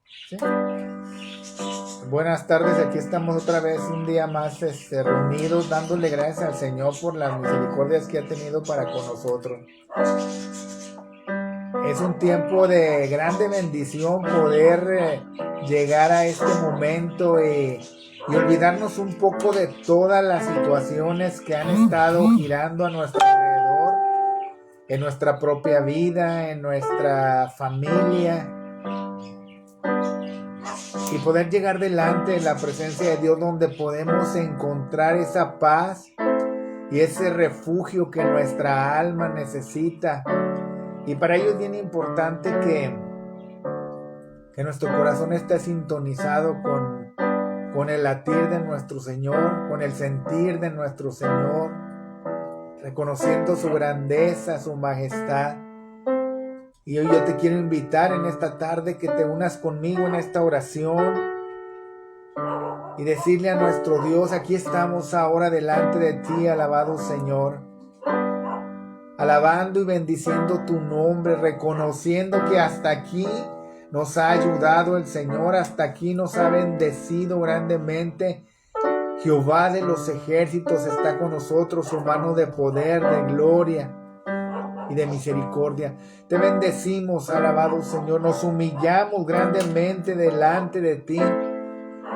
¿Sí? Buenas tardes, aquí estamos otra vez un día más reunidos dándole gracias al Señor por las misericordias que ha tenido para con nosotros. Es un tiempo de grande bendición poder llegar a este momento y olvidarnos un poco de todas las situaciones que han estado girando a nuestro alrededor, en nuestra propia vida, en nuestra familia, y poder llegar delante de la presencia de Dios, donde podemos encontrar esa paz y ese refugio que nuestra alma necesita. Y para ello es bien importante que nuestro corazón esté sintonizado con el latir de nuestro Señor, con el sentir de nuestro Señor, reconociendo su grandeza, su majestad. Y hoy yo te quiero invitar en esta tarde que te unas conmigo en esta oración y decirle a nuestro Dios: aquí estamos ahora delante de ti, alabado Señor, alabando y bendiciendo tu nombre, reconociendo que hasta aquí nos ha ayudado el Señor, hasta aquí nos ha bendecido grandemente. Jehová de los ejércitos está con nosotros, su mano de poder, de gloria y de misericordia. Te bendecimos, alabado Señor, nos humillamos grandemente delante de ti.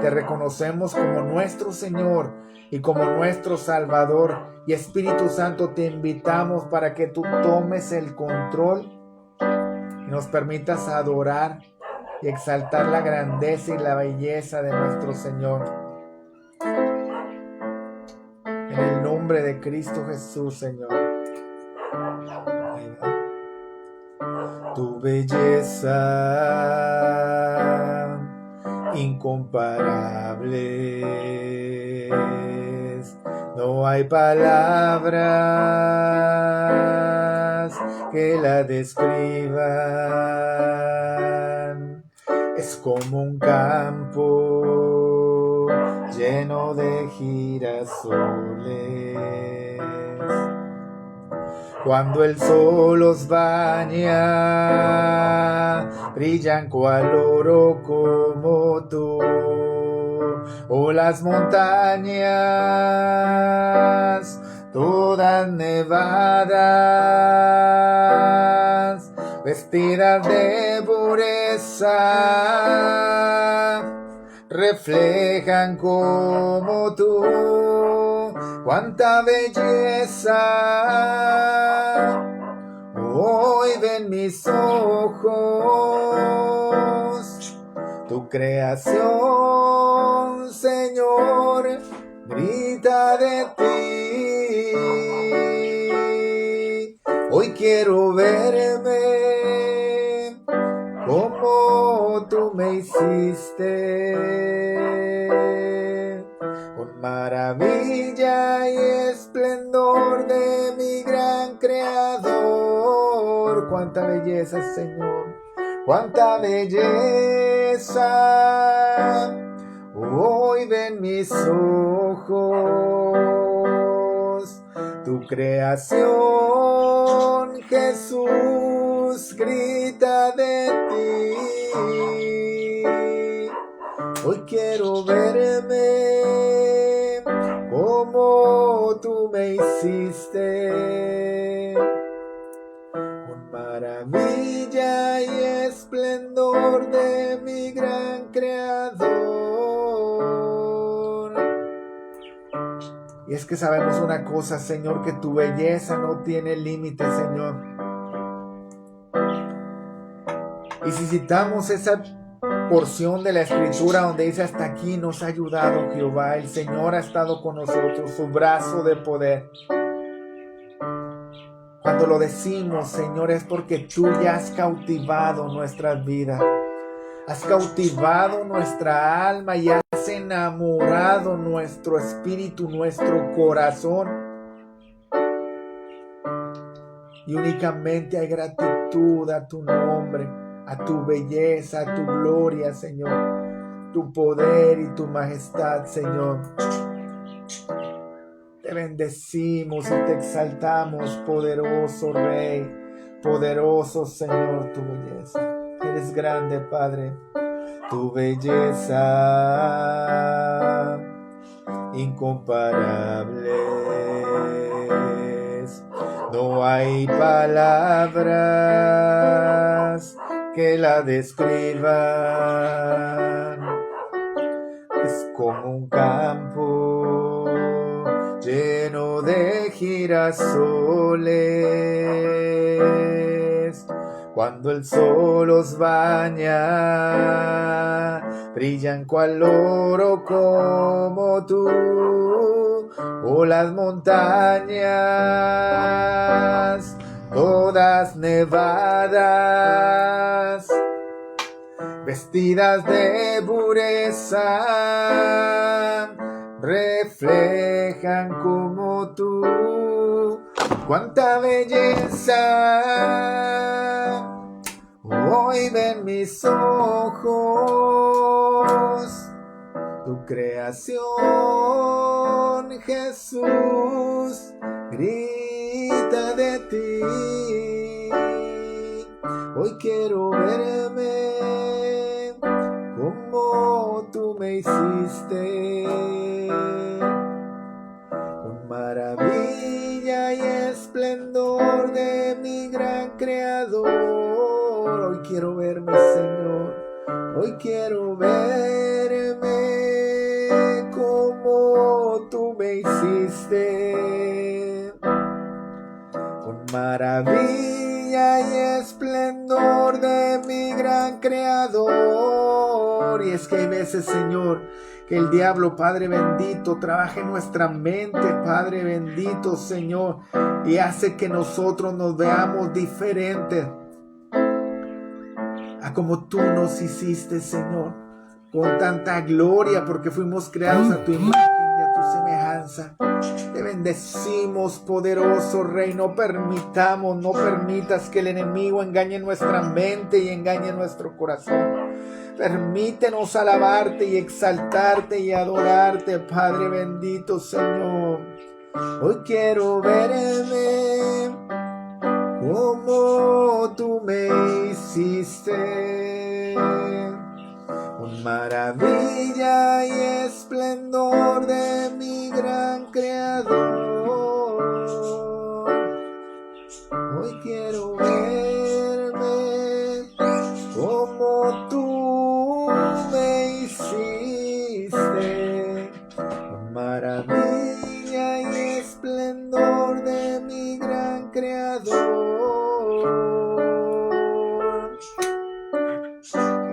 Te reconocemos como nuestro Señor y como nuestro Salvador. Y Espíritu Santo, te invitamos para que tú tomes el control y nos permitas adorar y exaltar la grandeza y la belleza de nuestro Señor. En el nombre de Cristo Jesús, Señor. Tu belleza incomparables, no hay palabras que la describan. Es como un campo lleno de girasoles. Cuando el sol los baña, brillan cual oro como tú. O las montañas, todas nevadas, vestidas de pureza, reflejan como tú. ¡Cuánta belleza! Hoy ven mis ojos tu creación, Señor, grita de ti. Hoy quiero verme como tú me hiciste, con maravilla y esplendor de mi gran Creador. Cuánta belleza, Señor, cuánta belleza. Hoy ven mis ojos tu creación, Jesús, grita de ti. Hoy quiero verme como tú me hiciste, con maravilla y esplendor de mi gran Creador. Y es que sabemos una cosa, Señor, que tu belleza no tiene límite, Señor. Y si citamos esa porción de la escritura donde dice: hasta aquí nos ha ayudado Jehová, el Señor ha estado con nosotros, su brazo de poder. Cuando lo decimos, Señor, es porque tú ya has cautivado nuestras vidas, has cautivado nuestra alma y has enamorado nuestro espíritu, nuestro corazón. Y únicamente hay gratitud a tu nombre, a tu belleza, a tu gloria, Señor, tu poder y tu majestad, Señor. Te bendecimos y te exaltamos, poderoso Rey, poderoso Señor, tu belleza. Eres grande, Padre. tu belleza incomparables. No hay palabras que la describan. Es como un campo lleno de girasoles. Cuando el sol los baña, brillan cual oro como tú. O las montañas, todas nevadas, vestidas de pureza, reflejan como tú. ¡Cuánta belleza! Hoy ven mis ojos tu creación, Jesús, grita de ti. Hoy quiero verme como tú me hiciste, con maravilla y esplendor de mi gran Creador. Hoy quiero verme, Señor, hoy quiero verme como tú me hiciste, con maravilla y esplendor de mi gran Creador. Y es que hay veces, Señor, que el diablo, Padre bendito, trabaja en nuestra mente, Padre bendito, Señor, y hace que nosotros nos veamos diferentes a como tú nos hiciste, Señor, con tanta gloria, porque fuimos creados a tu imagen y a tu semejanza. Te bendecimos, poderoso Rey. No permitas que el enemigo engañe nuestra mente y engañe nuestro corazón. Permítenos alabarte y exaltarte y adorarte, Padre bendito, Señor. Hoy quiero verme como tú me hiciste, con maravilla y esplendor de mi gran Creador. Hoy quiero verme como tú me hiciste, con maravilla y esplendor de mi gran Creador.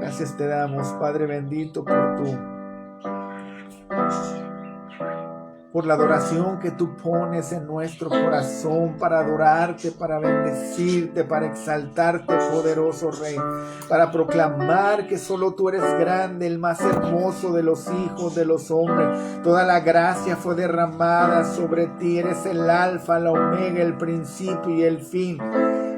Gracias te damos, Padre bendito, por la adoración que tú pones en nuestro corazón para adorarte, para bendecirte, para exaltarte, poderoso Rey, para proclamar que solo tú eres grande, el más hermoso de los hijos de los hombres. Toda la gracia fue derramada sobre ti. Eres el alfa, la omega, el principio y el fin.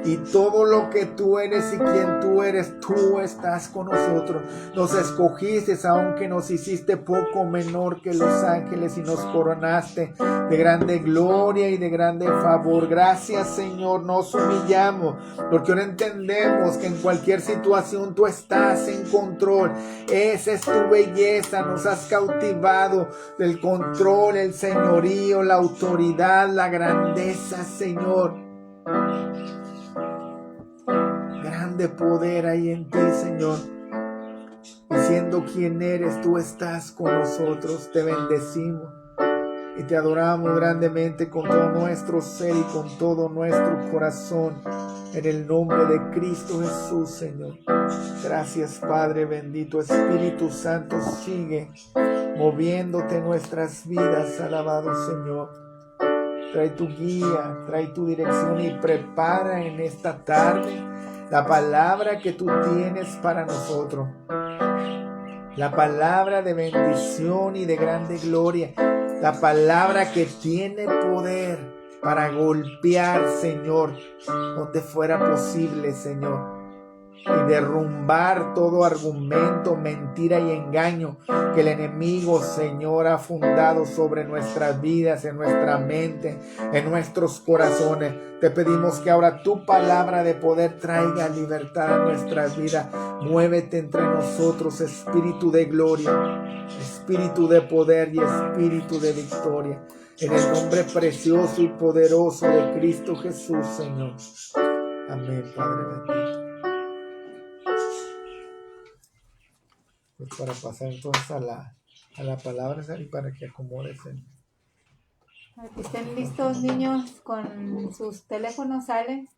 Y todo lo que tú eres y quien tú eres, tú estás con nosotros. Nos escogiste aunque nos hiciste poco menor que los ángeles y nos coronaste de grande gloria y de grande favor. Gracias, Señor, nos humillamos porque ahora entendemos que en cualquier situación tú estás en control. Esa es tu belleza, nos has cautivado del control, el señorío, la autoridad, la grandeza, Señor. Grande poder hay en ti, Señor. Y siendo quien eres, tú estás con nosotros. Te bendecimos y te adoramos grandemente con todo nuestro ser y con todo nuestro corazón. En el nombre de Cristo Jesús, Señor. Gracias, Padre bendito. Espíritu Santo, sigue moviéndote en nuestras vidas. Alabado, Señor. Trae tu guía, trae tu dirección y prepara en esta tarde la palabra que tú tienes para nosotros. La palabra de bendición y de grande gloria. La palabra que tiene poder para golpear, Señor, donde fuera posible, Señor. y derrumbar todo argumento, mentira y engaño que el enemigo, Señor, ha fundado sobre nuestras vidas, en nuestra mente, en nuestros corazones. Te pedimos que ahora tu palabra de poder traiga libertad a nuestras vidas. Muévete entre nosotros, Espíritu de gloria, Espíritu de poder y Espíritu de victoria. En el nombre precioso y poderoso de Cristo Jesús, Señor. Amén, Padre bendito. Pues para pasar entonces a la palabra, Sari, para que acomodes el... Estén listos, niños, con sus teléfonos, salen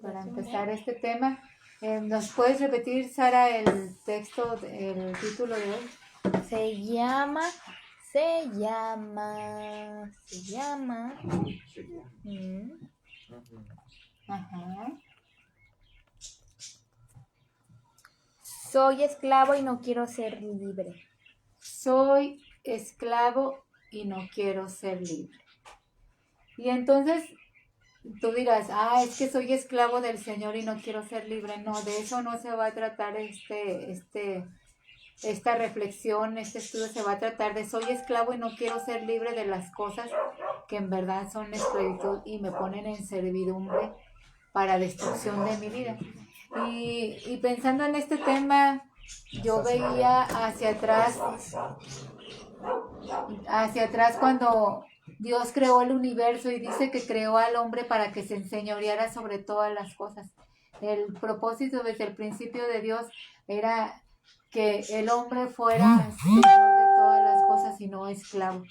para empezar este tema. ¿Nos puedes repetir, Sara, el texto, el título de hoy? Se llama. Ajá. Soy esclavo y no quiero ser libre. Soy esclavo y no quiero ser libre. Y entonces tú dirás, es que soy esclavo del Señor y no quiero ser libre. No, de eso no se va a tratar esta reflexión, este estudio se va a tratar de soy esclavo y no quiero ser libre de las cosas que en verdad son esclavitud y me ponen en servidumbre para destrucción de mi vida. Y pensando en este tema, yo veía hacia atrás cuando Dios creó el universo y dice que creó al hombre para que se enseñoreara sobre todas las cosas. El propósito desde el principio de Dios era que el hombre fuera señor de todas las cosas y no esclavo.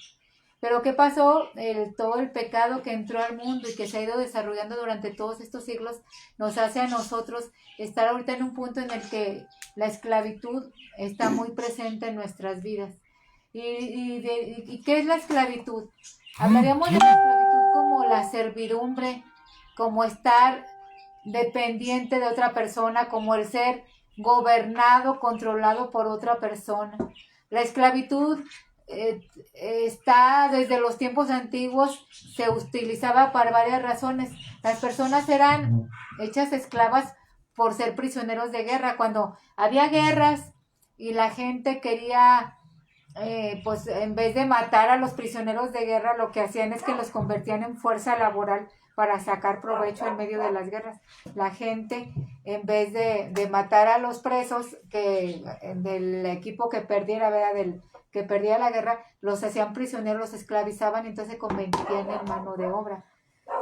Pero ¿qué pasó? Todo el pecado que entró al mundo y que se ha ido desarrollando durante todos estos siglos nos hace a nosotros estar ahorita en un punto en el que la esclavitud está muy presente en nuestras vidas. ¿Y qué es la esclavitud? Hablaríamos de la esclavitud como la servidumbre, como estar dependiente de otra persona, como el ser gobernado, controlado por otra persona. La esclavitud está desde los tiempos antiguos, se utilizaba para varias razones. Las personas eran hechas esclavas por ser prisioneros de guerra. Cuando había guerras y la gente quería, pues en vez de matar a los prisioneros de guerra, lo que hacían es que los convertían en fuerza laboral para sacar provecho en medio de las guerras. La gente, en vez de matar a los presos del equipo que perdiera, que perdía la guerra, los hacían prisioneros, los esclavizaban y entonces se convertían en mano de obra.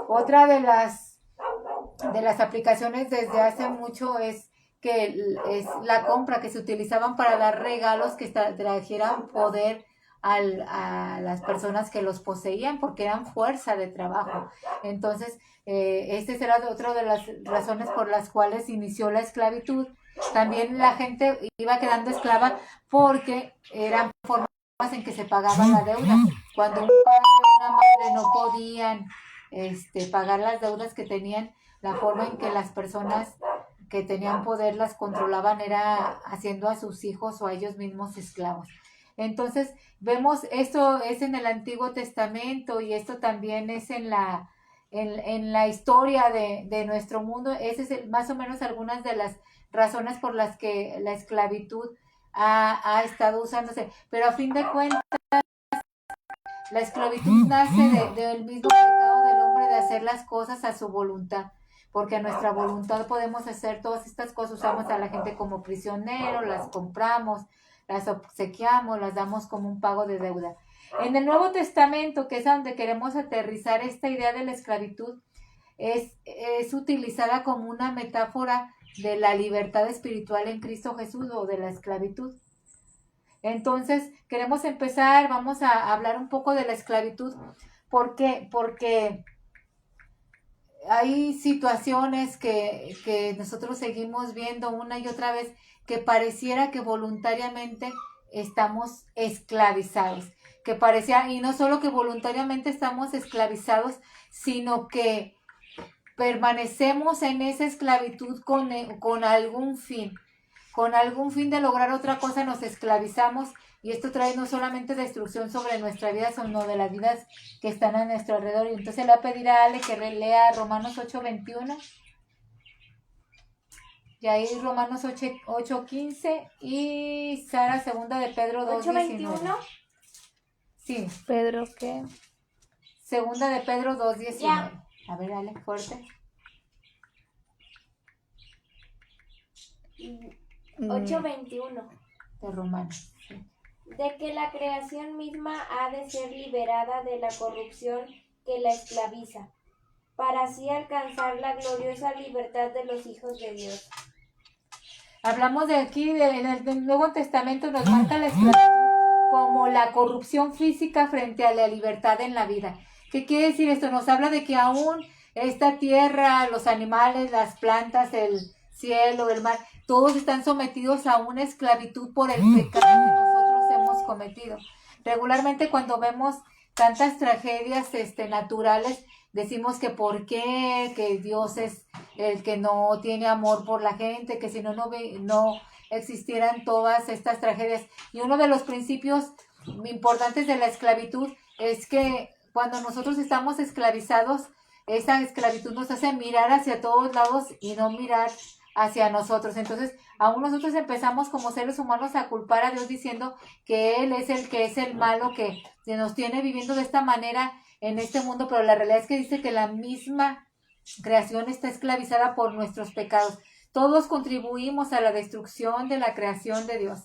Otra de las aplicaciones desde hace mucho es la compra, que se utilizaban para dar regalos que trajeran poder a las personas que los poseían, porque eran fuerza de trabajo. Entonces, este será otra de las razones por las cuales inició la esclavitud. También la gente iba quedando esclava porque eran formas en que se pagaba la deuda. Cuando un padre o una madre no podían pagar las deudas que tenían, la forma en que las personas que tenían poder las controlaban era haciendo a sus hijos o a ellos mismos esclavos. Entonces, vemos, esto es en el Antiguo Testamento y esto también es en la historia de nuestro mundo. Ese es más o menos algunas de las razones por las que la esclavitud ha estado usándose. Pero a fin de cuentas, la esclavitud nace del mismo pecado del hombre de hacer las cosas a su voluntad, porque a nuestra voluntad podemos hacer todas estas cosas. Usamos a la gente como prisionero, las compramos, las obsequiamos, las damos como un pago de deuda. En el Nuevo Testamento, que es a donde queremos aterrizar esta idea de la esclavitud, es utilizada como una metáfora de la libertad espiritual en Cristo Jesús o de la esclavitud. Entonces, queremos empezar, vamos a hablar un poco de la esclavitud. ¿Por qué? Porque hay situaciones que nosotros seguimos viendo una y otra vez que pareciera que voluntariamente estamos esclavizados, que parecía, y no solo que voluntariamente estamos esclavizados, sino que permanecemos en esa esclavitud con algún fin de lograr otra cosa, nos esclavizamos, y esto trae no solamente destrucción sobre nuestra vida, sino de las vidas que están a nuestro alrededor. Y entonces le voy a pedir a Ale que lea Romanos 8:21. Y ahí Romanos 8:15 y Sara, segunda de Pedro 2:19. 8:21. Sí, Pedro, ¿qué? segunda de Pedro 2:19. A ver, dale, fuerte. 8:21. De Romanos. Sí. De que la creación misma ha de ser liberada de la corrupción que la esclaviza, para así alcanzar la gloriosa libertad de los hijos de Dios. Hablamos de aquí, en el Nuevo Testamento nos marca la esclavitud como la corrupción física frente a la libertad en la vida. ¿Qué quiere decir esto? Nos habla de que aún esta tierra, los animales, las plantas, el cielo, el mar, todos están sometidos a una esclavitud por el pecado que nosotros hemos cometido. Regularmente cuando vemos tantas tragedias naturales, decimos que por qué, que Dios es el que no tiene amor por la gente, que si no existieran todas estas tragedias. Y uno de los principios importantes de la esclavitud es que cuando nosotros estamos esclavizados, esa esclavitud nos hace mirar hacia todos lados y no mirar hacia nosotros. Entonces, aún nosotros empezamos como seres humanos a culpar a Dios diciendo que Él es el que es el malo, que nos tiene viviendo de esta manera en este mundo, pero la realidad es que dice que la misma creación está esclavizada por nuestros pecados. Todos contribuimos a la destrucción de la creación de Dios.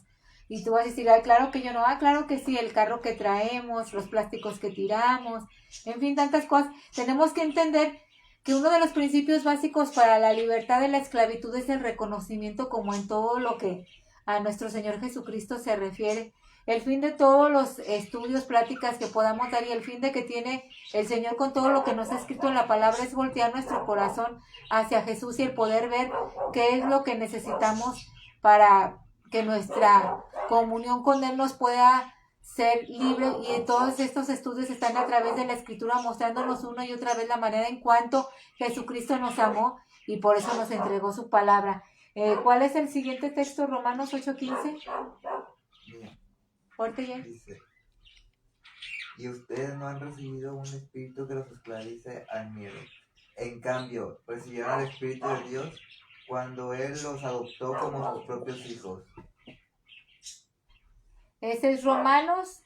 Y tú vas a decir, ay, claro que yo no, claro que sí, el carro que traemos, los plásticos que tiramos, en fin, tantas cosas. Tenemos que entender que uno de los principios básicos para la libertad de la esclavitud es el reconocimiento, como en todo lo que a nuestro Señor Jesucristo se refiere. El fin de todos los estudios, pláticas que podamos dar y el fin de que tiene el Señor con todo lo que nos ha escrito en la palabra es voltear nuestro corazón hacia Jesús y el poder ver qué es lo que necesitamos para que nuestra comunión con Él nos pueda ser libre. Y todos estos estudios están a través de la Escritura mostrándonos una y otra vez la manera en cuanto Jesucristo nos amó y por eso nos entregó su palabra. ¿Cuál es el siguiente texto? Romanos 8:15. Fuerte ya. Dice, y ustedes no han recibido un espíritu que los esclavice al miedo. En cambio, recibieron el Espíritu de Dios cuando Él los adoptó como sus propios hijos. Ese es Romanos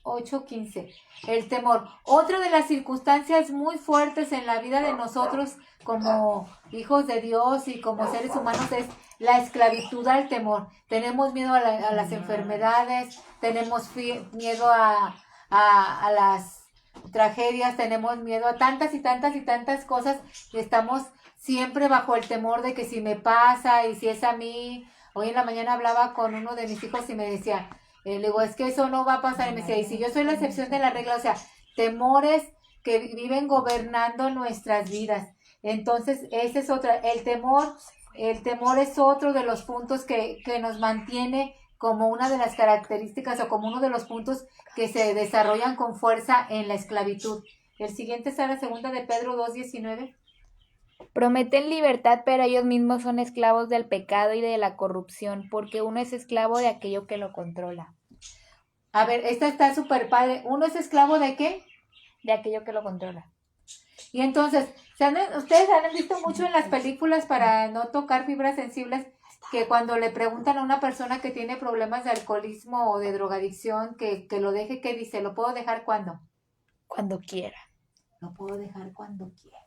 8:15. El temor. Otra de las circunstancias muy fuertes en la vida de nosotros como hijos de Dios y como seres humanos es la esclavitud al temor. Tenemos miedo a las enfermedades, tenemos miedo a las tragedias, tenemos miedo a tantas y tantas y tantas cosas y estamos siempre bajo el temor de que si me pasa y si es a mí. Hoy en la mañana hablaba con uno de mis hijos y me decía, le digo, es que eso no va a pasar. Y me decía, y si yo soy la excepción de la regla, o sea, temores que viven gobernando nuestras vidas. Entonces, ese es otra, el temor es otro de los puntos que nos mantiene como una de las características o como uno de los puntos que se desarrollan con fuerza en la esclavitud. El siguiente está la segunda de Pedro 2:19. Prometen libertad, pero ellos mismos son esclavos del pecado y de la corrupción, porque uno es esclavo de aquello que lo controla. A ver, esta está súper padre. ¿Uno es esclavo de qué? De aquello que lo controla. Y entonces, ustedes han visto mucho en las películas, para no tocar fibras sensibles, que cuando le preguntan a una persona que tiene problemas de alcoholismo o de drogadicción que lo deje, ¿qué dice? ¿Lo puedo dejar cuándo? Cuando quiera. Lo puedo dejar cuando quiera.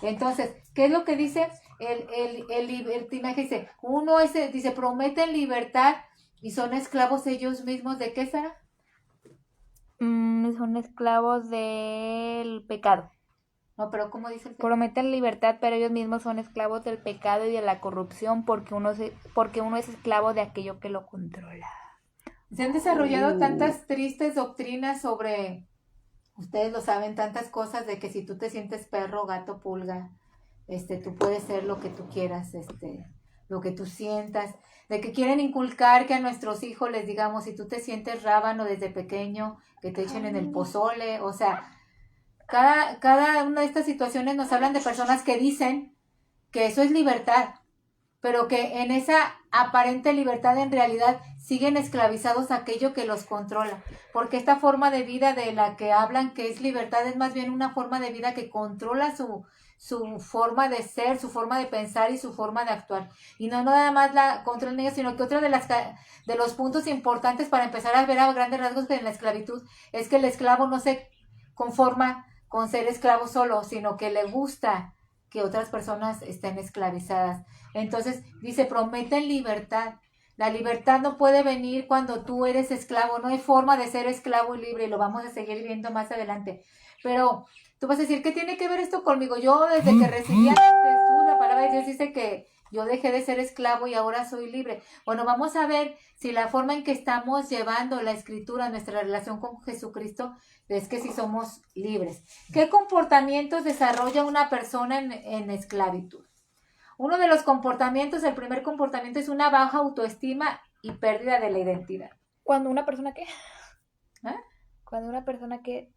Entonces, ¿qué es lo que dice el libertinaje? Dice, dice, prometen libertad y son esclavos ellos mismos. ¿De qué será? Son esclavos del pecado. No, pero ¿cómo dice el texto? Prometen libertad, pero ellos mismos son esclavos del pecado y de la corrupción, porque uno es esclavo de aquello que lo controla. Se han desarrollado tantas tristes doctrinas sobre, ustedes lo saben, tantas cosas de que si tú te sientes perro, gato, pulga, tú puedes ser lo que tú quieras, lo que tú sientas, de que quieren inculcar que a nuestros hijos les digamos, si tú te sientes rábano desde pequeño, que te echen en el pozole. O sea, cada una de estas situaciones nos hablan de personas que dicen que eso es libertad, pero que en esa aparente libertad en realidad siguen esclavizados a aquello que los controla, porque esta forma de vida de la que hablan que es libertad es más bien una forma de vida que controla su forma de ser, su forma de pensar y su forma de actuar. Y no nada más la contra el niño, sino que otro de los puntos importantes para empezar a ver a grandes rasgos en la esclavitud es que el esclavo no se conforma con ser esclavo solo, sino que le gusta que otras personas estén esclavizadas. Entonces dice, prometen libertad. La libertad no puede venir cuando tú eres esclavo, no hay forma de ser esclavo y libre, y lo vamos a seguir viendo más adelante. Pero tú vas a decir, ¿qué tiene que ver esto conmigo? Yo desde que recibí a Jesús, la palabra de Dios dice que yo dejé de ser esclavo y ahora soy libre. Bueno, vamos a ver si la forma en que estamos llevando la escritura, nuestra relación con Jesucristo, es que si somos libres. ¿Qué comportamientos desarrolla una persona en esclavitud? Uno de los comportamientos, el primer comportamiento es una baja autoestima y pérdida de la identidad. ¿Cuando una persona qué? ¿Eh? Cuando una persona qué.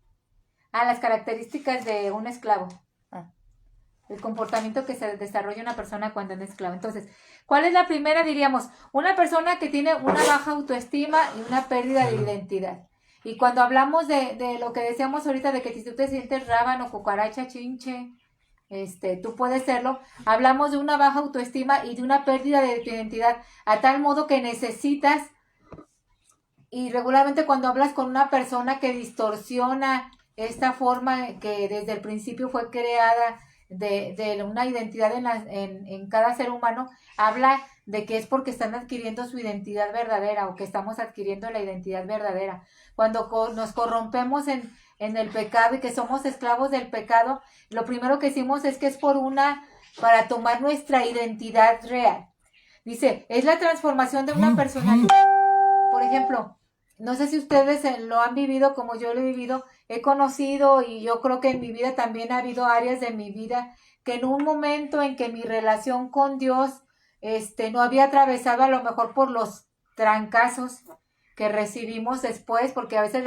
Las características de un esclavo. Ah. El comportamiento que se desarrolla una persona cuando es esclavo. Entonces, ¿cuál es la primera? Diríamos, una persona que tiene una baja autoestima y una pérdida de identidad. Y cuando hablamos de lo que decíamos ahorita, de que si tú te sientes rábano, cucaracha, chinche, tú puedes serlo, hablamos de una baja autoestima y de una pérdida de tu identidad, a tal modo que necesitas, y regularmente cuando hablas con una persona que distorsiona esta forma que desde el principio fue creada de una identidad en cada ser humano, habla de que es porque están adquiriendo su identidad verdadera o que estamos adquiriendo la identidad verdadera. Cuando nos corrompemos en el pecado y que somos esclavos del pecado, lo primero que hicimos es que es para tomar nuestra identidad real. Dice, es la transformación de una personalidad. Por ejemplo, no sé si ustedes lo han vivido como yo lo he vivido, he conocido y yo creo que en mi vida también ha habido áreas de mi vida que en un momento en que mi relación con Dios no había atravesado a lo mejor por los trancazos que recibimos después, porque a veces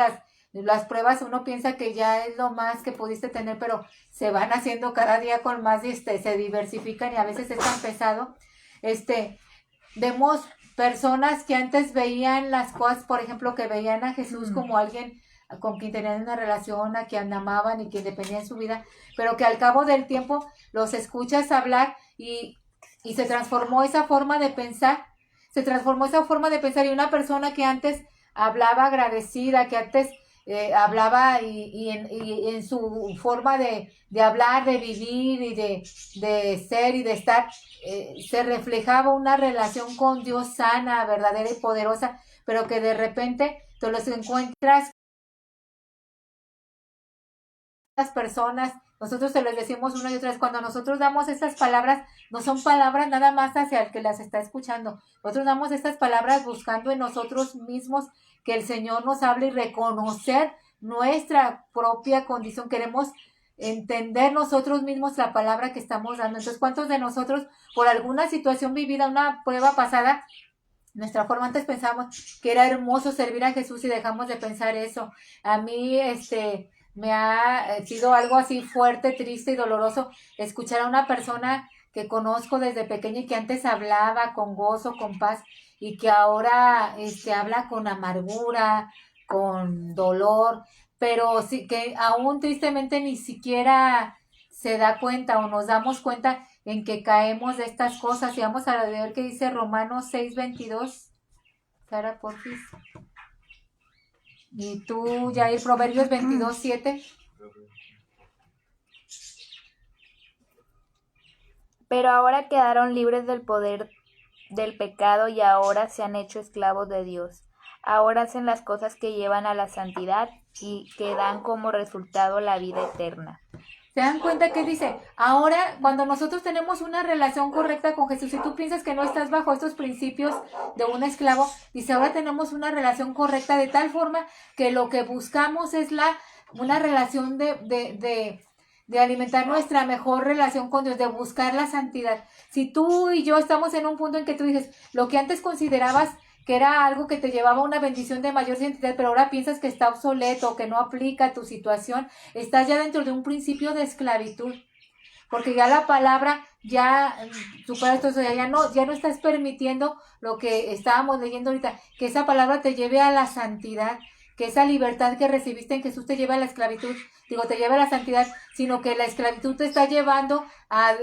las pruebas uno piensa que ya es lo más que pudiste tener, pero se van haciendo cada día con más y se diversifican y a veces es tan pesado. Vemos personas que antes veían las cosas, por ejemplo, que veían a Jesús como alguien con quien tenían una relación, a quien amaban y quien dependía en su vida, pero que al cabo del tiempo los escuchas hablar y se transformó esa forma de pensar, y una persona que antes hablaba agradecida, que antes hablaba y en su forma de hablar, de vivir y de ser y de estar, se reflejaba una relación con Dios sana, verdadera y poderosa, pero que de repente tú los encuentras las personas, nosotros se les decimos una y otra vez, cuando nosotros damos estas palabras, no son palabras nada más hacia el que las está escuchando, nosotros damos estas palabras buscando en nosotros mismos que el Señor nos hable y reconocer nuestra propia condición, queremos entender nosotros mismos la palabra que estamos dando. Entonces, ¿cuántos de nosotros por alguna situación vivida, una prueba pasada, nuestra forma antes pensábamos que era hermoso servir a Jesús y dejamos de pensar eso? A mí, me ha sido algo así fuerte, triste y doloroso escuchar a una persona que conozco desde pequeña y que antes hablaba con gozo, con paz, y que ahora habla con amargura, con dolor, pero sí que aún tristemente ni siquiera se da cuenta o nos damos cuenta en que caemos de estas cosas. Y vamos a ver qué dice Romanos 6:22. Sara, porfis. Y tú, Jair, Proverbios 22:7. Pero ahora quedaron libres del poder del pecado y ahora se han hecho esclavos de Dios. Ahora hacen las cosas que llevan a la santidad y que dan como resultado la vida eterna. ¿Se dan cuenta que dice? Ahora, cuando nosotros tenemos una relación correcta con Jesús, si tú piensas que no estás bajo estos principios de un esclavo, dice, ahora tenemos una relación correcta de tal forma que lo que buscamos es una relación de alimentar nuestra mejor relación con Dios, de buscar la santidad. Si tú y yo estamos en un punto en que tú dices, lo que antes considerabas que era algo que te llevaba a una bendición de mayor santidad, pero ahora piensas que está obsoleto, que no aplica a tu situación, estás ya dentro de un principio de esclavitud, porque ya la palabra ya supera esto, ya no estás permitiendo lo que estábamos leyendo ahorita, que esa palabra te lleve a la santidad, que esa libertad que recibiste en Jesús te lleva a la esclavitud, te lleva a la santidad, sino que la esclavitud te está llevando a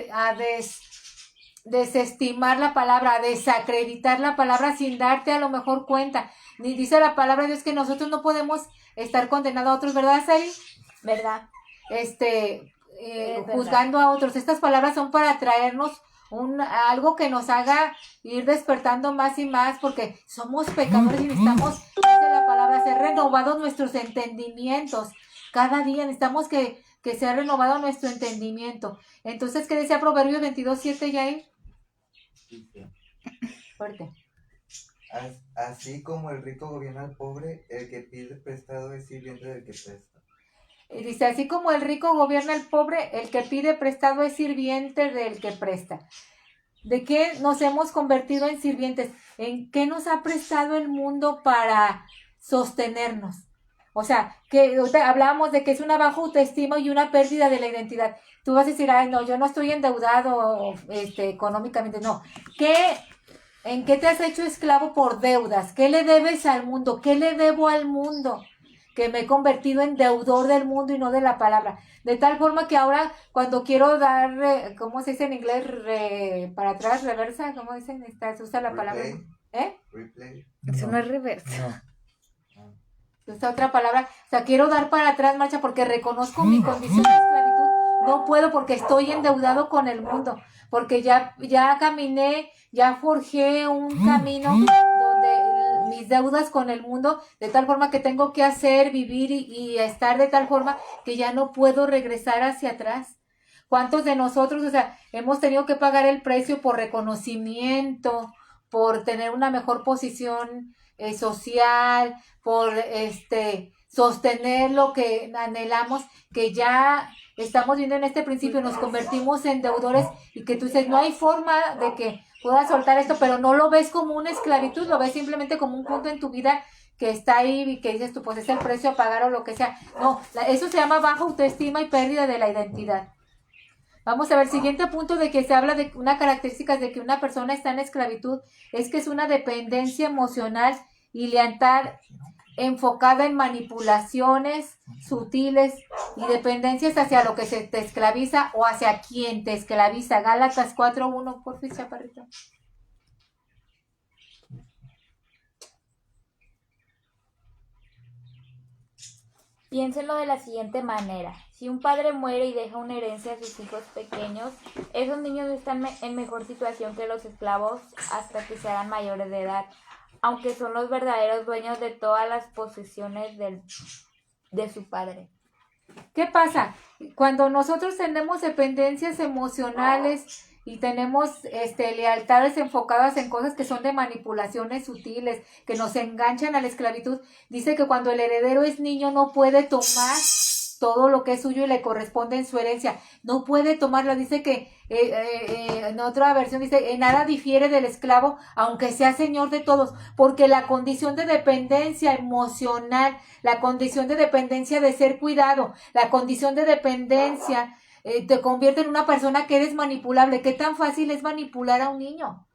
desestimar la palabra, a desacreditar la palabra sin darte a lo mejor cuenta. Ni dice la palabra de Dios que nosotros no podemos estar condenando a otros, ¿verdad, Sari? ¿Verdad? Juzgando a otros. Estas palabras son para traernos algo que nos haga ir despertando más y más, porque somos pecadores y necesitamos, dice la palabra, ser renovados nuestros entendimientos. Cada día necesitamos que sea renovado nuestro entendimiento. Entonces, ¿qué decía Proverbios 22:7, Yair? Dice, Fuerte. así como el rico gobierna al pobre, el que pide prestado es sirviente del que presta. Y dice, así como el rico gobierna al pobre, el que pide prestado es sirviente del que presta. ¿De qué nos hemos convertido en sirvientes? ¿En qué nos ha prestado el mundo para sostenernos? O sea, que hablábamos de que es una baja autoestima y una pérdida de la identidad. Tú vas a decir, ay, no, yo no estoy endeudado económicamente. No. ¿En qué te has hecho esclavo por deudas? ¿Qué le debes al mundo? ¿Qué le debo al mundo? Que me he convertido en deudor del mundo y no de la palabra. De tal forma que ahora cuando quiero dar, ¿cómo se dice en inglés? Para atrás, reversa, ¿cómo dicen? Se usa la palabra. Replay. Eso no es reverso. Se usa otra palabra. O sea, quiero dar para atrás marcha porque reconozco mi condición de esclavitud. No puedo porque estoy endeudado con el mundo. Porque ya caminé, ya forjé un camino donde mis deudas con el mundo, de tal forma que tengo que hacer, vivir y estar de tal forma que ya no puedo regresar hacia atrás. ¿Cuántos de nosotros, hemos tenido que pagar el precio por reconocimiento, por tener una mejor posición social, por sostener lo que anhelamos, que ya estamos viendo en este principio, nos convertimos en deudores y que tú dices, no hay forma de que puedas soltar esto, pero no lo ves como una esclavitud, lo ves simplemente como un punto en tu vida que está ahí y que dices tú, pues es el precio a pagar o lo que sea. No, eso se llama baja autoestima y pérdida de la identidad. Vamos a ver, siguiente punto de que se habla de una característica de que una persona está en esclavitud, es que es una dependencia emocional y lealtad enfocada en manipulaciones sutiles y dependencias hacia lo que se te esclaviza o hacia quien te esclaviza. Gálatas 4:1, por favor, chaparrito. Piénsenlo de la siguiente manera. Si un padre muere y deja una herencia a sus hijos pequeños, esos niños están en mejor situación que los esclavos hasta que se hagan mayores de edad, aunque son los verdaderos dueños de todas las posesiones de su padre. ¿Qué pasa? Cuando nosotros tenemos dependencias emocionales y tenemos lealtades enfocadas en cosas que son de manipulaciones sutiles, que nos enganchan a la esclavitud, dice que cuando el heredero es niño no puede tomar todo lo que es suyo y le corresponde en su herencia. No puede tomarlo. Dice que en otra versión dice, en nada difiere del esclavo, aunque sea señor de todos, porque la condición de dependencia emocional, la condición de dependencia de ser cuidado, la condición de dependencia te convierte en una persona que eres manipulable. ¿Qué tan fácil es manipular a un niño?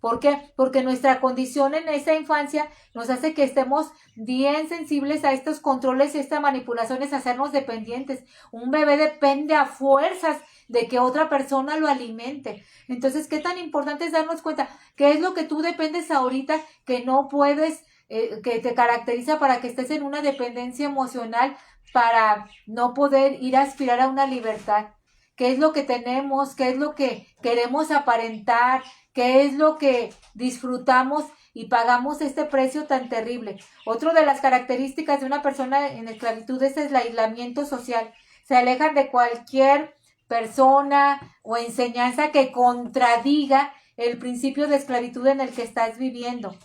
¿Por qué? Porque nuestra condición en esa infancia nos hace que estemos bien sensibles a estos controles y estas manipulaciones, a hacernos dependientes. Un bebé depende a fuerzas de que otra persona lo alimente. Entonces, ¿qué tan importante es darnos cuenta? ¿Qué es lo que tú dependes ahorita que no puedes, que te caracteriza para que estés en una dependencia emocional, para no poder ir a aspirar a una libertad? ¿Qué es lo que tenemos? ¿Qué es lo que queremos aparentar? ¿Qué es lo que disfrutamos y pagamos este precio tan terrible? Otra de las características de una persona en esclavitud es el aislamiento social. Se alejan de cualquier persona o enseñanza que contradiga el principio de esclavitud en el que estás viviendo.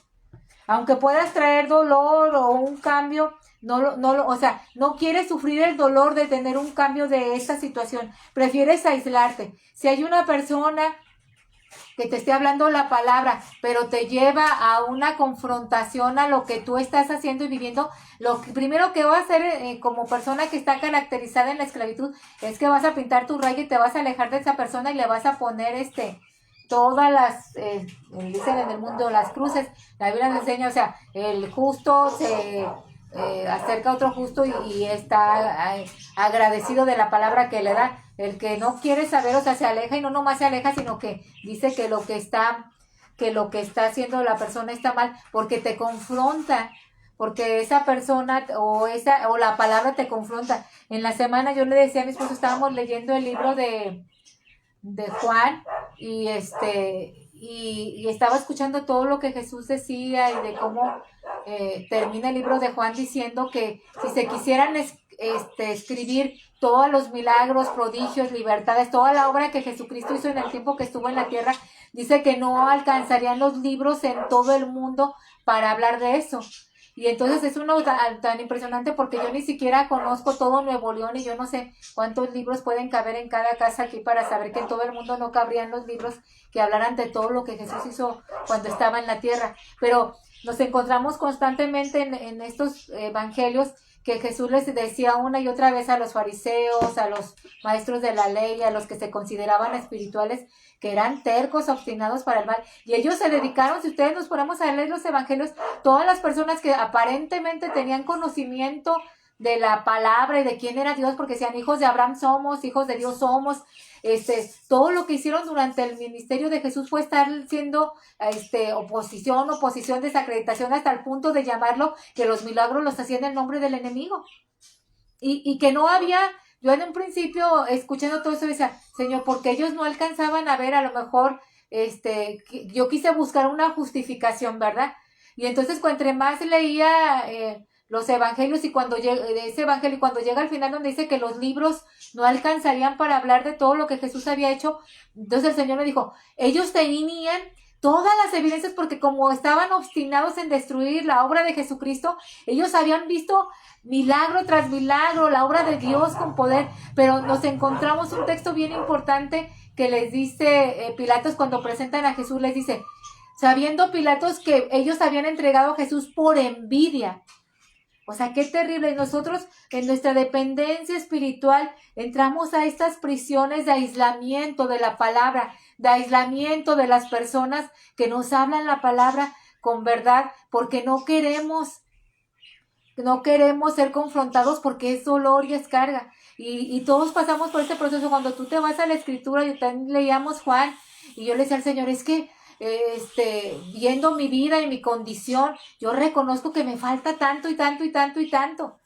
Aunque puedas traer dolor o un cambio, no quieres sufrir el dolor de tener un cambio de esta situación. Prefieres aislarte. Si hay una persona que te esté hablando la palabra, pero te lleva a una confrontación a lo que tú estás haciendo y viviendo, lo primero que vas a hacer como persona que está caracterizada en la esclavitud es que vas a pintar tu raya y te vas a alejar de esa persona y le vas a poner todas las, dicen en el mundo, las cruces. La Biblia nos enseña, el justo acerca a otro justo y está agradecido de la palabra que le da. El que no quiere saber, o sea, se aleja, y no nomás se aleja, sino que dice que lo que está haciendo la persona está mal, porque te confronta, porque esa persona o la palabra te confronta. En la semana yo le decía a mi esposo, estábamos leyendo el libro de Juan, y estaba escuchando todo lo que Jesús decía, y de cómo termina el libro de Juan diciendo que si se quisieran escribir todos los milagros, prodigios, libertades, toda la obra que Jesucristo hizo en el tiempo que estuvo en la tierra, dice que no alcanzarían los libros en todo el mundo para hablar de eso. Y entonces es uno tan impresionante, porque yo ni siquiera conozco todo Nuevo León, y yo no sé cuántos libros pueden caber en cada casa aquí, para saber que en todo el mundo no cabrían los libros que hablaran de todo lo que Jesús hizo cuando estaba en la tierra. Pero nos encontramos constantemente en estos evangelios que Jesús les decía una y otra vez a los fariseos, a los maestros de la ley, a los que se consideraban espirituales, que eran tercos, obstinados para el mal, y ellos se dedicaron. Si ustedes nos ponemos a leer los evangelios, todas las personas que aparentemente tenían conocimiento de la palabra y de quién era Dios, porque decían, hijos de Abraham somos, hijos de Dios somos, todo lo que hicieron durante el ministerio de Jesús fue estar siendo oposición, desacreditación, hasta el punto de llamarlo que los milagros los hacían en nombre del enemigo, y que no había. Yo en un principio, escuchando todo eso, decía, Señor, porque ellos no alcanzaban a ver, a lo mejor, yo quise buscar una justificación, ¿verdad? Y entonces, entre más leía los evangelios, y cuando llega ese evangelio, y cuando llega al final donde dice que los libros no alcanzarían para hablar de todo lo que Jesús había hecho, entonces el Señor me dijo, ellos tenían todas las evidencias, porque como estaban obstinados en destruir la obra de Jesucristo, ellos habían visto milagro tras milagro, la obra de Dios con poder. Pero nos encontramos un texto bien importante que les dice Pilatos cuando presentan a Jesús, les dice, sabiendo Pilatos que ellos habían entregado a Jesús por envidia. O sea, qué terrible. Y nosotros, en nuestra dependencia espiritual, entramos a estas prisiones de aislamiento de la palabra, de aislamiento de las personas que nos hablan la palabra con verdad, porque no queremos ser confrontados, porque es dolor y es carga. Y todos pasamos por este proceso. Cuando tú te vas a la escritura, yo también leíamos Juan, y yo le decía al Señor, es que viendo mi vida y mi condición, yo reconozco que me falta tanto y tanto y tanto y tanto,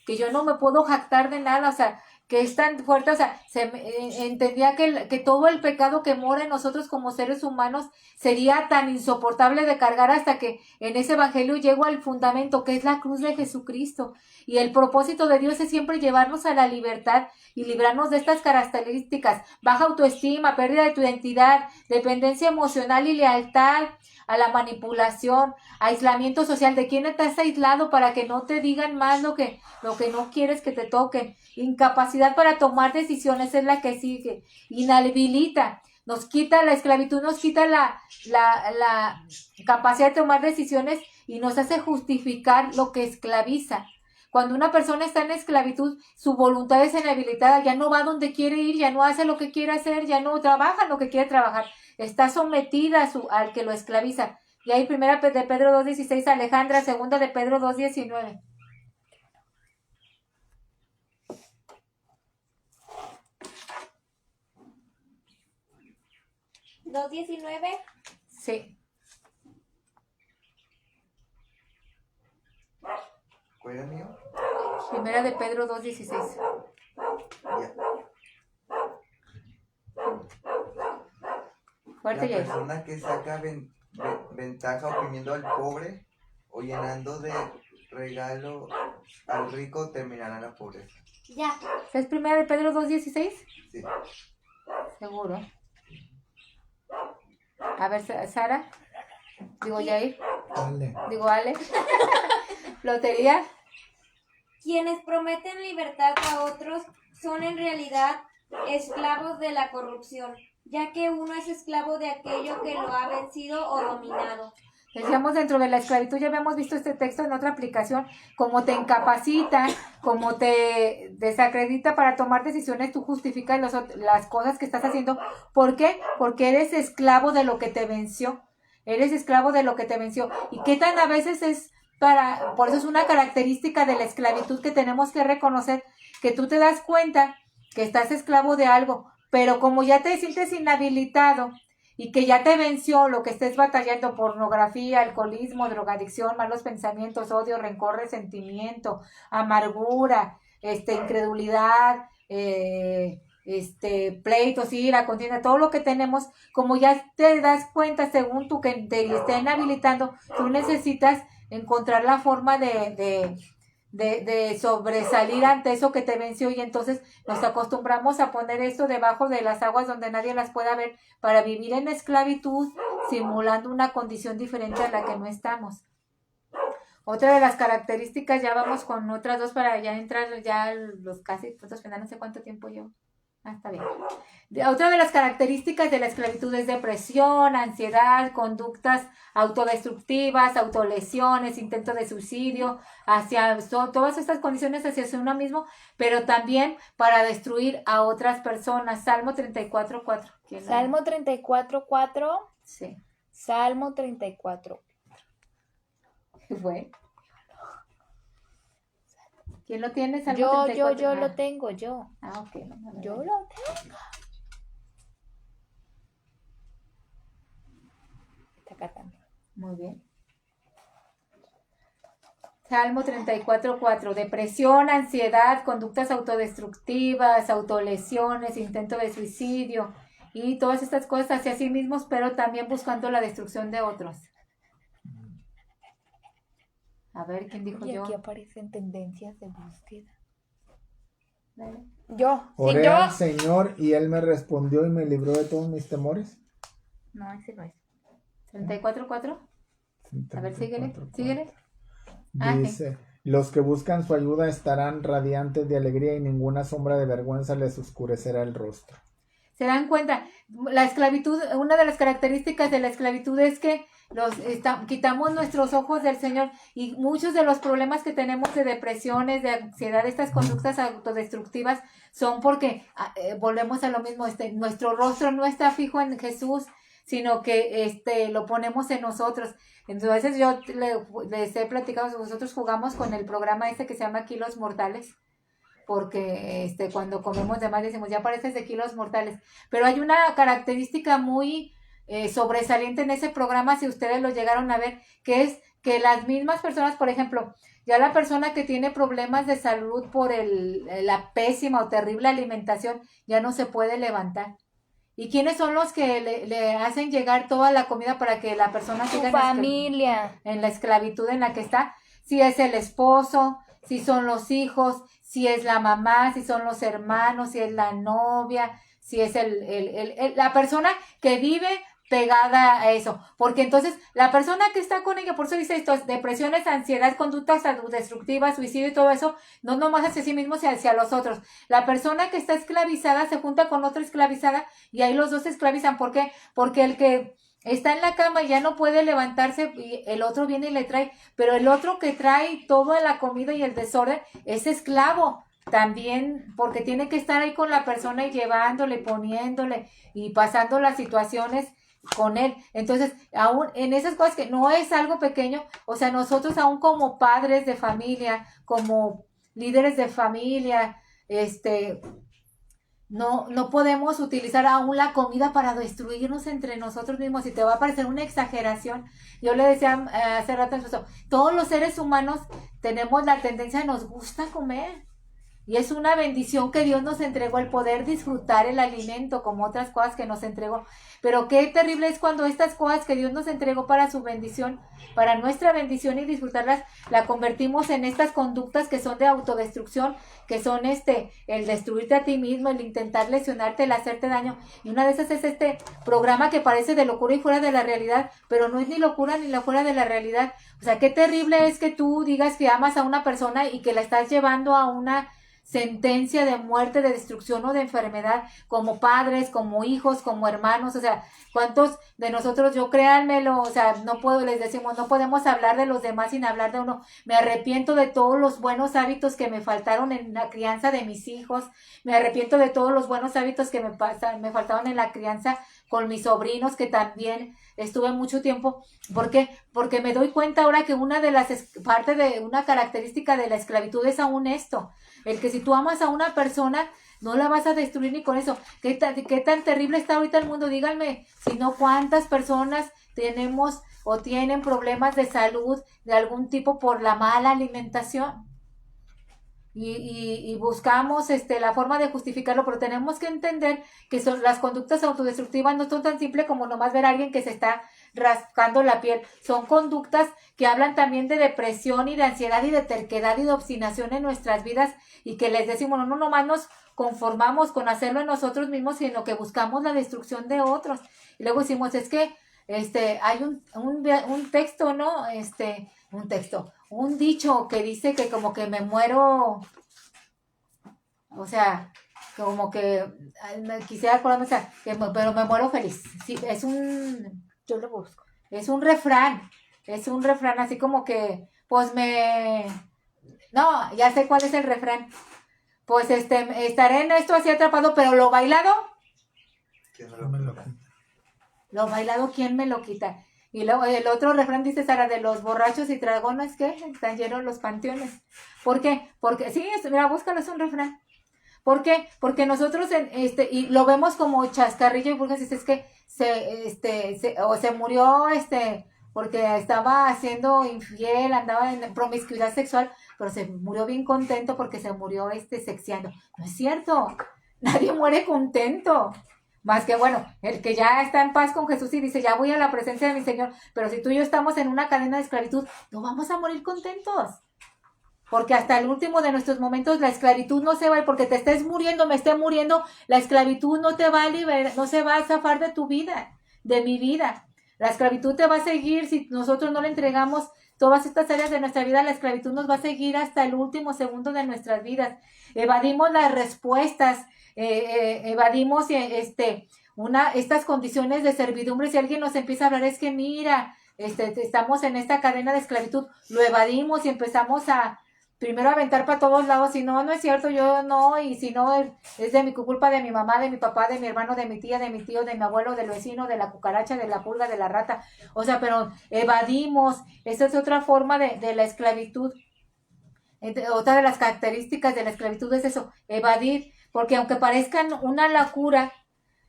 que yo no me puedo jactar de nada, o sea, que es tan fuerte, o sea, entendía que todo el pecado que mora en nosotros como seres humanos sería tan insoportable de cargar, hasta que en ese evangelio llego al fundamento, que es la cruz de Jesucristo. Y el propósito de Dios es siempre llevarnos a la libertad y librarnos de estas características: baja autoestima, pérdida de tu identidad, dependencia emocional y lealtad a la manipulación, aislamiento social. ¿De quién estás aislado para que no te digan más lo que no quieres que te toquen? Incapacidad para tomar decisiones es la que sigue. Inhabilita, nos quita la esclavitud, nos quita la capacidad de tomar decisiones, y nos hace justificar lo que esclaviza. Cuando una persona está en esclavitud, su voluntad es inhabilitada, ya no va donde quiere ir, ya no hace lo que quiere hacer, ya no trabaja lo que quiere trabajar, está sometida al que lo esclaviza. Y ahí 1 de Pedro 2:16, Alejandra, 2 de Pedro 2:19. ¿2:19? Sí. ¿Cuál era el mío? 1 de Pedro 2:16. Ya. Fuerte, La ya. persona que saca ventaja oprimiendo al pobre o llenando de regalo al rico terminará en la pobreza. Ya. ¿Es 1 de Pedro 2:16? Sí. Seguro. A ver, Sara. Digo, Yair. Dale. Digo, Ale. Lotería. Quienes prometen libertad a otros son en realidad esclavos de la corrupción, ya que uno es esclavo de aquello que lo ha vencido o dominado. Decíamos, dentro de la esclavitud, ya habíamos visto este texto en otra aplicación, como te incapacita, como te desacredita para tomar decisiones, tú justificas las cosas que estás haciendo. ¿Por qué? Porque eres esclavo de lo que te venció. Eres esclavo de lo que te venció. ¿Y qué tan a veces es por eso es una característica de la esclavitud que tenemos que reconocer, que tú te das cuenta que estás esclavo de algo, pero como ya te sientes inhabilitado y que ya te venció lo que estés batallando, pornografía, alcoholismo, drogadicción, malos pensamientos, odio, rencor, resentimiento, amargura, incredulidad, pleitos, ira, contienda, todo lo que tenemos, como ya te das cuenta según tú que te está inhabilitando, tú necesitas encontrar la forma de sobresalir ante eso que te venció, y entonces nos acostumbramos a poner esto debajo de las aguas donde nadie las pueda ver para vivir en esclavitud, simulando una condición diferente a la que no estamos. Otra de las características, ya vamos con otras dos para ya entrar ya los casi puntos finales, no sé cuánto tiempo llevo. Está bien. Otra de las características de la esclavitud es depresión, ansiedad, conductas autodestructivas, autolesiones, intento de suicidio, todas estas condiciones hacia uno mismo, pero también para destruir a otras personas. Salmo 34:4. Salmo 34:4. Sí. Salmo 34. Bueno. ¿Quién lo tiene? Salmo Yo 34. lo tengo, yo. Ok. Yo lo tengo. Está acá también. Muy bien. Salmo 34:4. Depresión, ansiedad, conductas autodestructivas, autolesiones, intento de suicidio y todas estas cosas hacia sí mismos, pero también buscando la destrucción de otros. A ver, ¿quién dijo Y yo? aquí aparecen tendencias de búsqueda. Dale. Yo. Oré Sí, yo. al Señor y Él me respondió y me libró de todos mis temores. No, ese no es. 34:4. A ver, síguele. 34:4. Síguele. Dice, los que buscan su ayuda estarán radiantes de alegría y ninguna sombra de vergüenza les oscurecerá el rostro. ¿Se dan cuenta? La esclavitud, una de las características de la esclavitud es que quitamos nuestros ojos del Señor, y muchos de los problemas que tenemos de depresiones, de ansiedad, estas conductas autodestructivas, son porque volvemos a lo mismo, nuestro rostro no está fijo en Jesús, sino que lo ponemos en nosotros. Entonces yo les he platicado, nosotros jugamos con el programa que se llama Kilos Mortales, porque cuando comemos de más decimos, ya pareces de Kilos Mortales, pero hay una característica muy sobresaliente en ese programa, si ustedes lo llegaron a ver, que es que las mismas personas, por ejemplo, ya la persona que tiene problemas de salud por la pésima o terrible alimentación, ya no se puede levantar. ¿Y quiénes son los que le hacen llegar toda la comida para que la persona Tu siga familia. en la esclavitud en la que está? Si es el esposo, si son los hijos, si es la mamá, si son los hermanos, si es la novia, si es la persona que vive pegada a eso, porque entonces la persona que está con ella, por eso dice esto, depresiones, ansiedad, conductas autodestructivas, suicidio y todo eso, no nomás hacia sí mismos, sino hacia los otros. La persona que está esclavizada se junta con otra esclavizada y ahí los dos se esclavizan. ¿Por qué? Porque el que está en la cama y ya no puede levantarse, y el otro viene y le trae, pero el otro que trae toda la comida y el desorden es esclavo también, porque tiene que estar ahí con la persona y llevándole, poniéndole y pasando las situaciones con él. Entonces, aún en esas cosas que no es algo pequeño, o sea, nosotros aún como padres de familia, como líderes de familia, no podemos utilizar aún la comida para destruirnos entre nosotros mismos, y te va a parecer una exageración. Yo le decía hace rato, todos los seres humanos tenemos la tendencia, nos gusta comer. Y es una bendición que Dios nos entregó, el poder disfrutar el alimento como otras cosas que nos entregó. Pero qué terrible es cuando estas cosas que Dios nos entregó para su bendición, para nuestra bendición y disfrutarlas, la convertimos en estas conductas que son de autodestrucción, que son el destruirte a ti mismo, el intentar lesionarte, el hacerte daño. Y una de esas es este programa que parece de locura y fuera de la realidad, pero no es ni locura ni fuera de la realidad. O sea, qué terrible es que tú digas que amas a una persona y que la estás llevando a una sentencia de muerte, de destrucción o de enfermedad, como padres, como hijos, como hermanos. O sea, ¿cuántos de nosotros, yo créanmelo, o sea, les decimos, no podemos hablar de los demás sin hablar de uno? Me arrepiento de todos los buenos hábitos que me faltaron en la crianza de mis hijos, me arrepiento de todos los buenos hábitos que me faltaron en la crianza con mis sobrinos, que también estuve mucho tiempo. ¿Por qué? Porque me doy cuenta ahora que una de las parte de una característica de la esclavitud es aún esto, el que si tú amas a una persona, no la vas a destruir ni con eso. ¿Qué tan terrible está ahorita el mundo? Díganme, si no, ¿cuántas personas tenemos o tienen problemas de salud de algún tipo por la mala alimentación? Y buscamos la forma de justificarlo, pero tenemos que entender que las conductas autodestructivas no son tan simples como nomás ver a alguien que se está rascando la piel. Son conductas que hablan también de depresión y de ansiedad y de terquedad y de obstinación en nuestras vidas, y que les decimos, no nomás nos conformamos con hacerlo en nosotros mismos, sino que buscamos la destrucción de otros. Y luego decimos, es que hay un texto, ¿no? Un dicho que dice que como que me muero, o sea, como que quisiera acordarme, o sea, pero me muero feliz. Sí, Yo lo busco. es un refrán así como que, pues no, ya sé cuál es el refrán. Pues estaré en esto así atrapado, pero lo bailado, ¿Quién No me lo quita. ¿quién me lo quita? Y luego el otro refrán dice, Sara, de los borrachos y dragones que están llenos los panteones. ¿Por qué? Porque, sí, mira, búscalo, es un refrán. ¿Por qué? Porque nosotros y lo vemos como chascarrillo y burgas, es que se murió porque estaba siendo infiel, andaba en promiscuidad sexual, pero se murió bien contento porque se murió sexeando. No es cierto, nadie muere contento. Más que, bueno, el que ya está en paz con Jesús y dice, ya voy a la presencia de mi Señor, pero si tú y yo estamos en una cadena de esclavitud, no vamos a morir contentos. Porque hasta el último de nuestros momentos la esclavitud no se va, y porque te estés muriendo, me esté muriendo, la esclavitud no te va a liberar, no se va a zafar de tu vida, de mi vida. La esclavitud te va a seguir si nosotros no le entregamos todas estas áreas de nuestra vida. La esclavitud nos va a seguir hasta el último segundo de nuestras vidas. Evadimos las respuestas, evadimos estas condiciones de servidumbre. Si alguien nos empieza a hablar, es que mira, estamos en esta cadena de esclavitud, lo evadimos y empezamos a primero aventar para todos lados, y no es cierto, yo no, y si no, es de mi culpa, de mi mamá, de mi papá, de mi hermano, de mi tía, de mi tío, de mi abuelo, del vecino, de la cucaracha, de la pulga, de la rata. O sea, pero evadimos. Esa es otra forma de la esclavitud. Otra de las características de la esclavitud es eso, evadir, porque aunque parezcan una locura,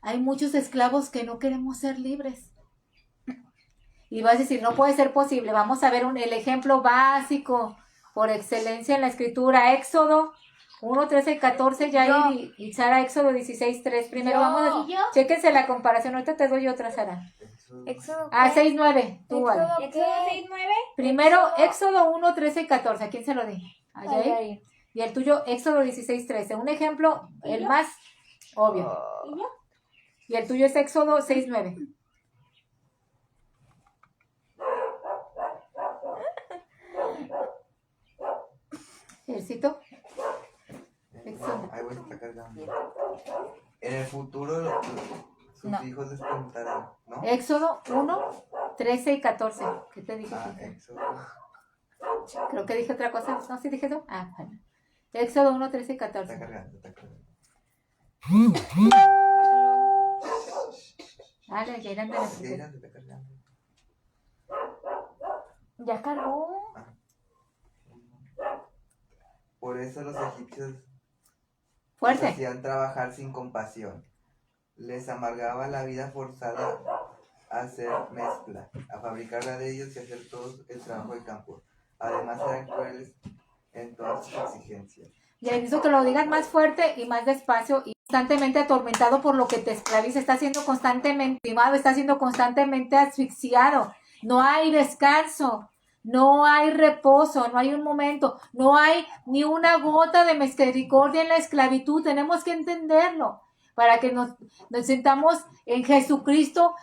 hay muchos esclavos que no queremos ser libres. Y vas a decir, no puede ser posible. Vamos a ver el ejemplo básico por excelencia en la escritura, Éxodo 1, 13 y 14, Yair y Sara, Éxodo 16, 3. Primero vamos a decir, chéquense la comparación, ahorita te doy otra, Sara. Éxodo. 6, 9, tú vale. Éxodo 6, 9. Primero, Éxodo 1, 13 y 14, ¿a quién se lo di? A Yair. Yair. Y el tuyo, Éxodo 16, 13. Un ejemplo, el más obvio. ¿Y yo? Y el tuyo es Éxodo 6, 9. Ejército. Éxodo. Ahí voy a estar cargando. En el futuro sus No. hijos les preguntarán, ¿no? Éxodo 1, 13 y 14. ¿Qué te dije? Éxodo. Creo que dije otra cosa. ¿No? ¿Sí dije eso? Bueno. Éxodo 1, 13 y Está 14. cargando, está cargando. Dale, ya irán de la Sí, primera. ya se está cargando. Ya cargó. Por eso los egipcios los Fuerte. hacían trabajar sin compasión. Les amargaba la vida forzada a hacer mezcla, a fabricarla de ellos y hacer todo el trabajo del campo. Además eran crueles en todas sus exigencias. Y necesito que lo digas más fuerte y más despacio, y constantemente atormentado por lo que te esclaviza. Está siendo constantemente timado, está siendo constantemente asfixiado. No hay descanso, no hay reposo, no hay un momento, no hay ni una gota de misericordia en la esclavitud. Tenemos que entenderlo para que nos sentamos en Jesucristo,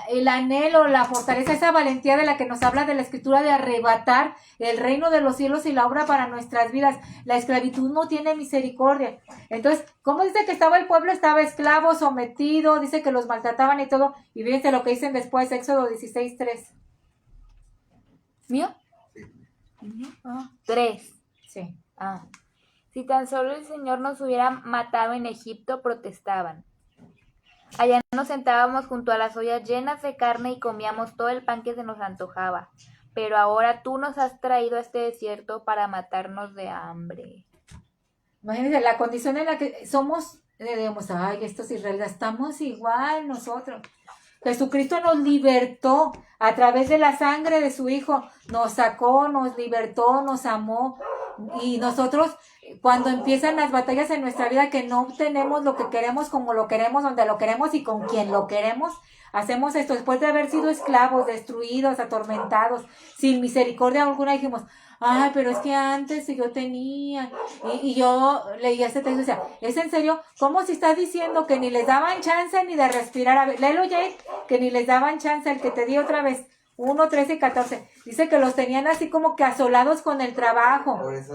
el anhelo, la fortaleza, esa valentía de la que nos habla de la Escritura, de arrebatar el reino de los cielos y la obra para nuestras vidas. La esclavitud no tiene misericordia. Entonces, ¿cómo dice que estaba el pueblo? Estaba esclavo, sometido, dice que los maltrataban y todo. Y fíjense lo que dicen después, Éxodo 16, 3. ¿Mío? Sí. 3. Sí. Si tan solo el Señor nos hubiera matado en Egipto, protestaban. Allá nos sentábamos junto a las ollas llenas de carne y comíamos todo el pan que se nos antojaba. Pero ahora tú nos has traído a este desierto para matarnos de hambre. Imagínense la condición en la que somos, digamos, ay, estos israelitas, estamos igual nosotros. Jesucristo nos libertó a través de la sangre de su Hijo, nos sacó, nos libertó, nos amó. Y nosotros, cuando empiezan las batallas en nuestra vida, que no obtenemos lo que queremos, como lo queremos, donde lo queremos y con quien lo queremos, hacemos esto después de haber sido esclavos, destruidos, atormentados, sin misericordia alguna. Dijimos, ay, pero es que antes yo tenía, y yo leía este texto y decía, ¿es en serio? ¿Cómo si estás diciendo que ni les daban chance ni de respirar? A ver, léelo, Jake, que ni les daban chance, el que te di otra vez, 1, 13 y 14, dice que los tenían así como que asolados con el trabajo. Por eso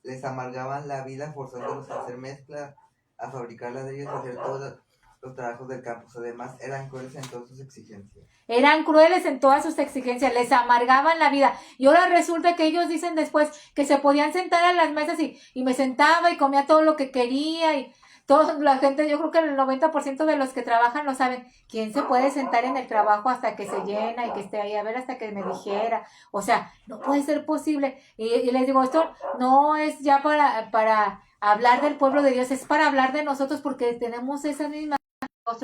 les amargaban la vida, forzándolos a hacer mezcla, a fabricar ladrillos, a hacer todos los trabajos del campo. Además, eran crueles en todas sus exigencias. Eran crueles en todas sus exigencias, les amargaban la vida. Y ahora resulta que ellos dicen después que se podían sentar a las mesas y me sentaba y comía todo lo que quería. Y toda la gente, yo creo que el 90% de los que trabajan lo saben. ¿Quién se puede sentar en el trabajo hasta que se llena y que esté ahí? A ver, hasta que me dijera. O sea, no puede ser posible. Y les digo, esto no es ya para hablar del pueblo de Dios, es para hablar de nosotros porque tenemos esa misma...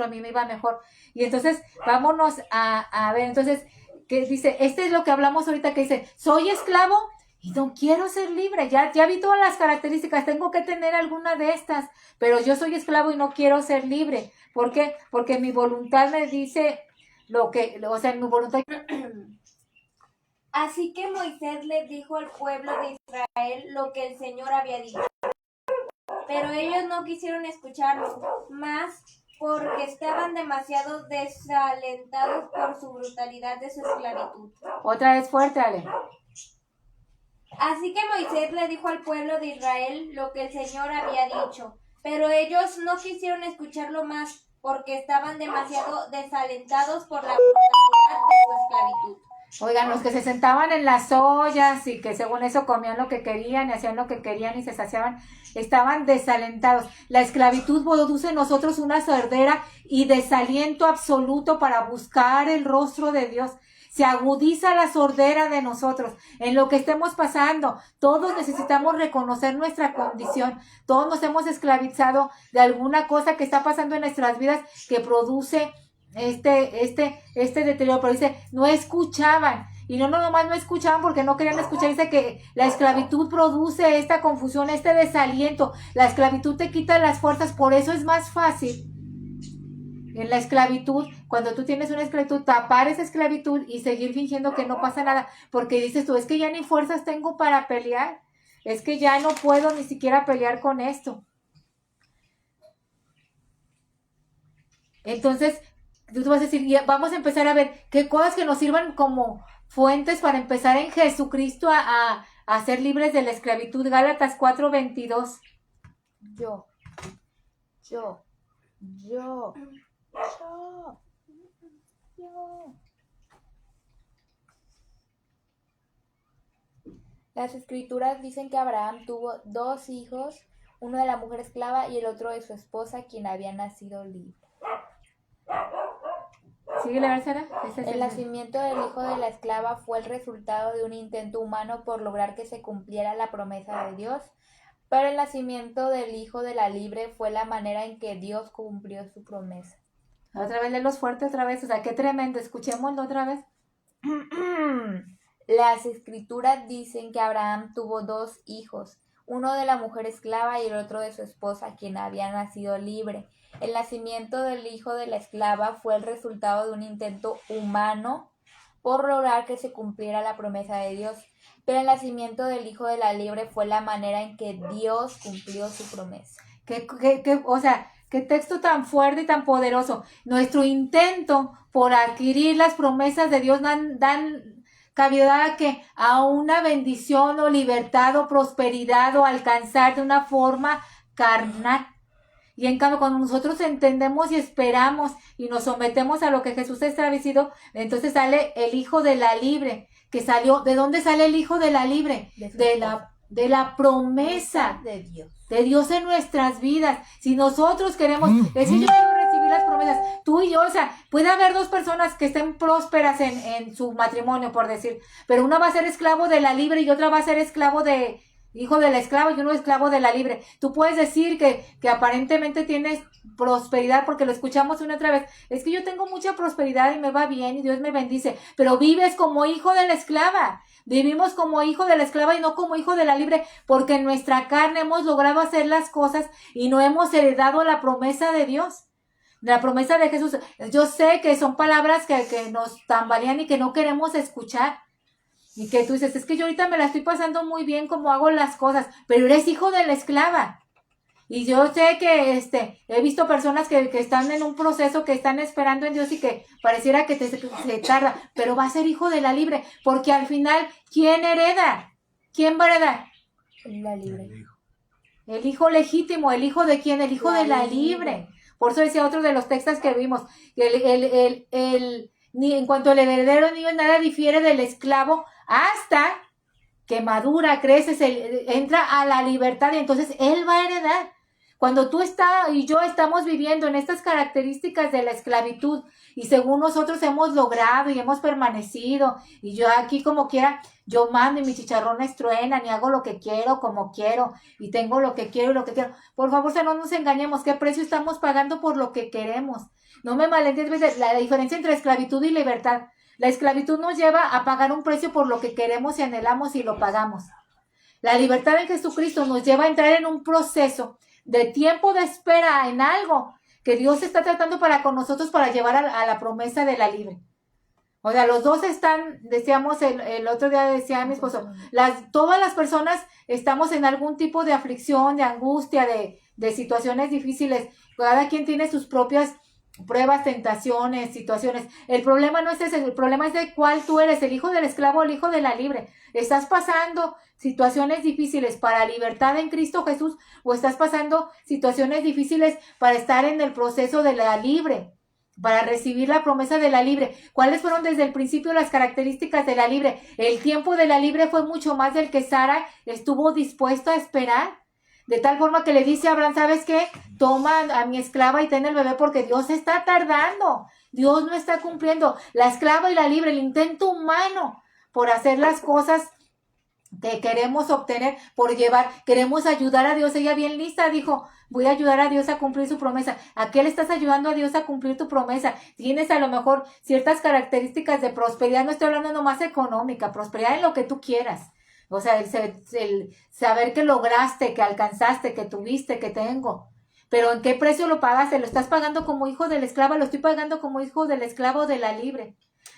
A mí me iba mejor. Y entonces, vámonos a ver, entonces, que dice, este es lo que hablamos ahorita, que dice, soy esclavo y no quiero ser libre, ya vi todas las características, tengo que tener alguna de estas, pero yo soy esclavo y no quiero ser libre. ¿Por qué? Porque mi voluntad me dice mi voluntad... Así que Moisés les dijo al pueblo de Israel lo que el Señor había dicho. Pero ellos no quisieron escucharlo, más porque estaban demasiado desalentados por su brutalidad de su esclavitud. Otra vez fuerte, Ale. Así que Moisés le dijo al pueblo de Israel lo que el Señor había dicho, pero ellos no quisieron escucharlo más porque estaban demasiado desalentados por la brutalidad de su esclavitud. Oigan, los que se sentaban en las ollas y que según eso comían lo que querían y hacían lo que querían y se saciaban, estaban desalentados. La esclavitud produce en nosotros una sordera y desaliento absoluto para buscar el rostro de Dios. Se agudiza la sordera de nosotros en lo que estemos pasando. Todos necesitamos reconocer nuestra condición. Todos nos hemos esclavizado de alguna cosa que está pasando en nuestras vidas que produce este deterioro. Pero dice, no escuchaban. Y nomás no escuchaban porque no querían escuchar. Dice que la esclavitud produce esta confusión, este desaliento. La esclavitud te quita las fuerzas. Por eso es más fácil en la esclavitud, cuando tú tienes una esclavitud, tapar esa esclavitud y seguir fingiendo que no pasa nada, porque dices tú, es que ya ni fuerzas tengo para pelear, es que ya no puedo ni siquiera pelear con esto. Entonces, tú vas a decir, vamos a empezar a ver qué cosas que nos sirvan como fuentes para empezar en Jesucristo a ser libres de la esclavitud. Gálatas 4:22. Yo. Las escrituras dicen que Abraham tuvo 2 hijos, uno de la mujer esclava y el otro de su esposa, quien había nacido libre. ¿Sigue la versera? El nacimiento del hijo de la esclava fue el resultado de un intento humano por lograr que se cumpliera la promesa de Dios, pero el nacimiento del hijo de la libre fue la manera en que Dios cumplió su promesa. Otra vez, léelos fuerte otra vez, o sea, qué tremendo, escuchémoslo otra vez. Las escrituras dicen que Abraham tuvo 2 hijos, uno de la mujer esclava y el otro de su esposa, quien había nacido libre. El nacimiento del hijo de la esclava fue el resultado de un intento humano por lograr que se cumpliera la promesa de Dios, pero el nacimiento del hijo de la libre fue la manera en que Dios cumplió su promesa. O sea, qué texto tan fuerte y tan poderoso. Nuestro intento por adquirir las promesas de Dios dan cabida a una bendición o libertad o prosperidad o alcanzar de una forma carnal. Y en cambio, cuando nosotros entendemos y esperamos y nos sometemos a lo que Jesús ha establecido, entonces sale el hijo de la libre, que salió. ¿De dónde sale el hijo de la libre? De la promesa de Dios en nuestras vidas. Si nosotros queremos, es que yo quiero recibir recibir las promesas. Tú y yo, o sea, puede haber dos personas que estén prósperas en su matrimonio, por decir, pero una va a ser esclavo de la libre y otra va a ser esclavo de, hijo de la esclava y uno esclavo de la libre. Tú puedes decir que aparentemente tienes prosperidad porque lo escuchamos una y otra vez. Es que yo tengo mucha prosperidad y me va bien y Dios me bendice, pero vives como hijo de la esclava. Vivimos como hijo de la esclava y no como hijo de la libre, porque en nuestra carne hemos logrado hacer las cosas y no hemos heredado la promesa de Dios, la promesa de Jesús. Yo sé que son palabras que nos tambalean y que no queremos escuchar. Y que tú dices, es que yo ahorita me la estoy pasando muy bien como hago las cosas, pero eres hijo de la esclava. Y yo sé que he visto personas que están en un proceso, que están esperando en Dios y que pareciera que se tarda, pero va a ser hijo de la libre, porque al final, ¿quién hereda? ¿Quién va a heredar? La libre. El hijo legítimo. ¿El hijo de quién? El hijo de la libre. Por eso decía otro de los textos que vimos, que ni en cuanto al heredero ni nada difiere del esclavo hasta que madura, crece, entra a la libertad y entonces él va a heredar. Cuando tú y yo estamos viviendo en estas características de la esclavitud y según nosotros hemos logrado y hemos permanecido y yo aquí como quiera, yo mando y mis chicharrones truenan y hago lo que quiero como quiero y tengo lo que quiero y lo que quiero. Por favor, no nos engañemos, ¿qué precio estamos pagando por lo que queremos? No me malentiendas, la diferencia entre esclavitud y libertad. La esclavitud nos lleva a pagar un precio por lo que queremos y anhelamos y lo pagamos. La libertad en Jesucristo nos lleva a entrar en un proceso de tiempo de espera en algo que Dios está tratando para con nosotros para llevar a la promesa de la libre. O sea, los dos están, decíamos el otro día, decía mi esposo, todas las personas estamos en algún tipo de aflicción, de angustia, de situaciones difíciles. Cada quien tiene sus propias pruebas, tentaciones, situaciones. El problema no es ese, el problema es de cuál tú eres, el hijo del esclavo o el hijo de la libre. ¿Estás pasando situaciones difíciles para libertad en Cristo Jesús o estás pasando situaciones difíciles para estar en el proceso de la libre, para recibir la promesa de la libre? ¿Cuáles fueron desde el principio las características de la libre? El tiempo de la libre fue mucho más del que Sara estuvo dispuesta a esperar. De tal forma que le dice a Abraham, ¿sabes qué? Toma a mi esclava y ten el bebé porque Dios está tardando. Dios no está cumpliendo. La esclava y la libre, el intento humano por hacer las cosas que queremos obtener, por llevar, queremos ayudar a Dios. Ella bien lista dijo, voy a ayudar a Dios a cumplir su promesa. ¿A qué le estás ayudando a Dios a cumplir tu promesa? Tienes a lo mejor ciertas características de prosperidad, no estoy hablando nomás económica, prosperidad en lo que tú quieras. O sea, el saber que lograste, que alcanzaste, que tuviste, que tengo. Pero ¿en qué precio lo pagaste? ¿Lo estás pagando como hijo de la esclava? ¿Lo estoy pagando como hijo del esclavo de la libre?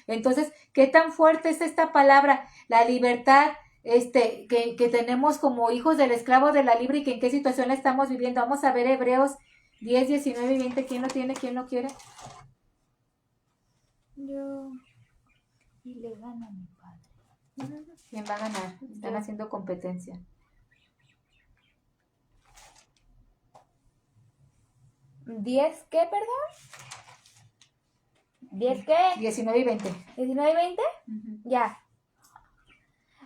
Entonces, ¿qué tan fuerte es esta palabra? La libertad que tenemos como hijos del esclavo de la libre y que en qué situación la estamos viviendo. Vamos a ver Hebreos 10, 19 y 20. ¿Quién lo tiene? ¿Quién lo quiere? Yo. Y le gana a mi padre. ¿Quién va a ganar? Están haciendo competencia. ¿10 qué, perdón? ¿10 qué? 19 y 20. ¿19 y 20? Ya.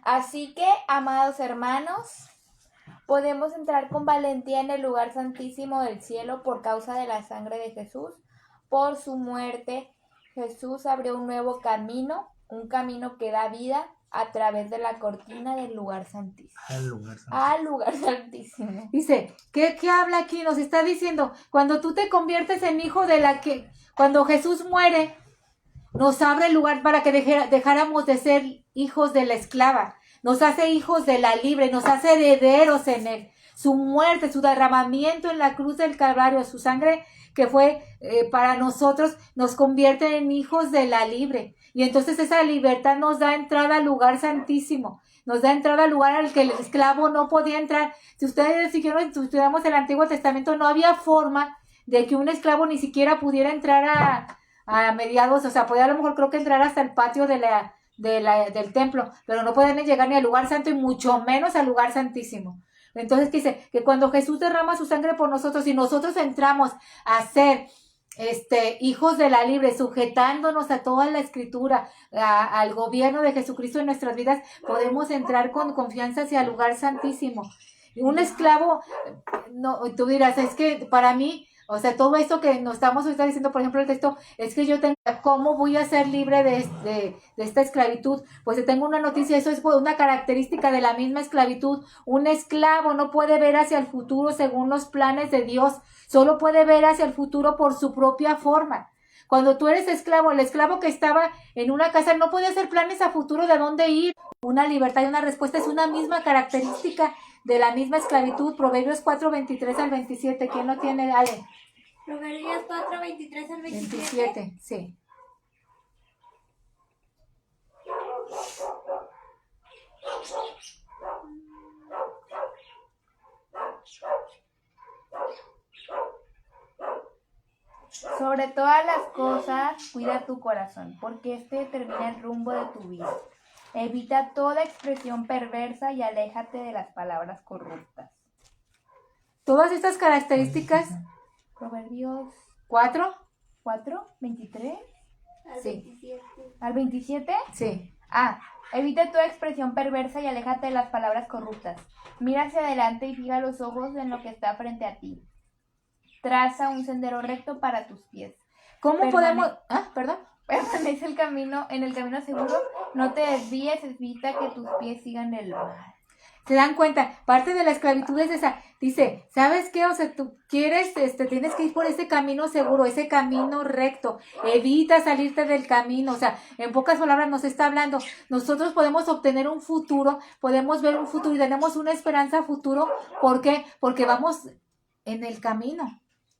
Así que, amados hermanos, podemos entrar con valentía en el lugar santísimo del cielo por causa de la sangre de Jesús. Por su muerte, Jesús abrió un nuevo camino, un camino que da vida a través de la cortina del lugar santísimo. Al lugar santísimo. Dice, ¿qué habla aquí? Nos está diciendo, cuando tú te conviertes en hijo de cuando Jesús muere, nos abre el lugar para que dejáramos de ser hijos de la esclava. Nos hace hijos de la libre, nos hace herederos en él. Su muerte, su derramamiento en la cruz del Calvario, su sangre que fue para nosotros, nos convierte en hijos de la libre. Y entonces esa libertad nos da entrada al lugar santísimo. Nos da entrada al lugar al que el esclavo no podía entrar. Si ustedes estudiamos el Antiguo Testamento, no había forma de que un esclavo ni siquiera pudiera entrar a mediados, o sea, podía a lo mejor creo que entrar hasta el patio del templo, pero no podían llegar ni al lugar santo y mucho menos al lugar santísimo. Entonces dice que cuando Jesús derrama su sangre por nosotros y nosotros entramos a ser hijos de la libre, sujetándonos a toda la escritura, al gobierno de Jesucristo en nuestras vidas, podemos entrar con confianza hacia el lugar santísimo. Un esclavo, no, tú dirás, es que para mí, O sea, todo esto que nos estamos ahorita diciendo, por ejemplo, el texto, es que yo tengo, ¿cómo voy a ser libre de esta esclavitud? Pues te tengo una noticia, eso es una característica de la misma esclavitud. Un esclavo no puede ver hacia el futuro según los planes de Dios, solo puede ver hacia el futuro por su propia forma. Cuando tú eres esclavo, el esclavo que estaba en una casa no podía hacer planes a futuro de dónde ir. Una libertad y una respuesta es una misma característica de la misma esclavitud. Proverbios 4, 23 al 27. ¿Quién lo tiene? Ale. Proverbios 4, 23 al 27. 27, sí. Sobre todas las cosas, cuida tu corazón, porque este determina el rumbo de tu vida. Evita toda expresión perversa y aléjate de las palabras corruptas. Todas estas características. Proverbios 4. 4, 23 Al Sí. 27. al 27. Sí. Evita toda expresión perversa y aléjate de las palabras corruptas. Mira hacia adelante y fija los ojos en lo que está frente a ti. Traza un sendero recto para tus pies. ¿Cómo podemos? Perdón. Permanece en el camino seguro, no te desvíes, evita que tus pies sigan el mal. ¿Se dan cuenta? Parte de la esclavitud es esa. Dice, ¿sabes qué? O sea, tú quieres, tienes que ir por ese camino seguro, ese camino recto. Evita salirte del camino. O sea, en pocas palabras nos está hablando. Nosotros podemos obtener un futuro, podemos ver un futuro y tenemos una esperanza a futuro. ¿Por qué? Porque vamos en el camino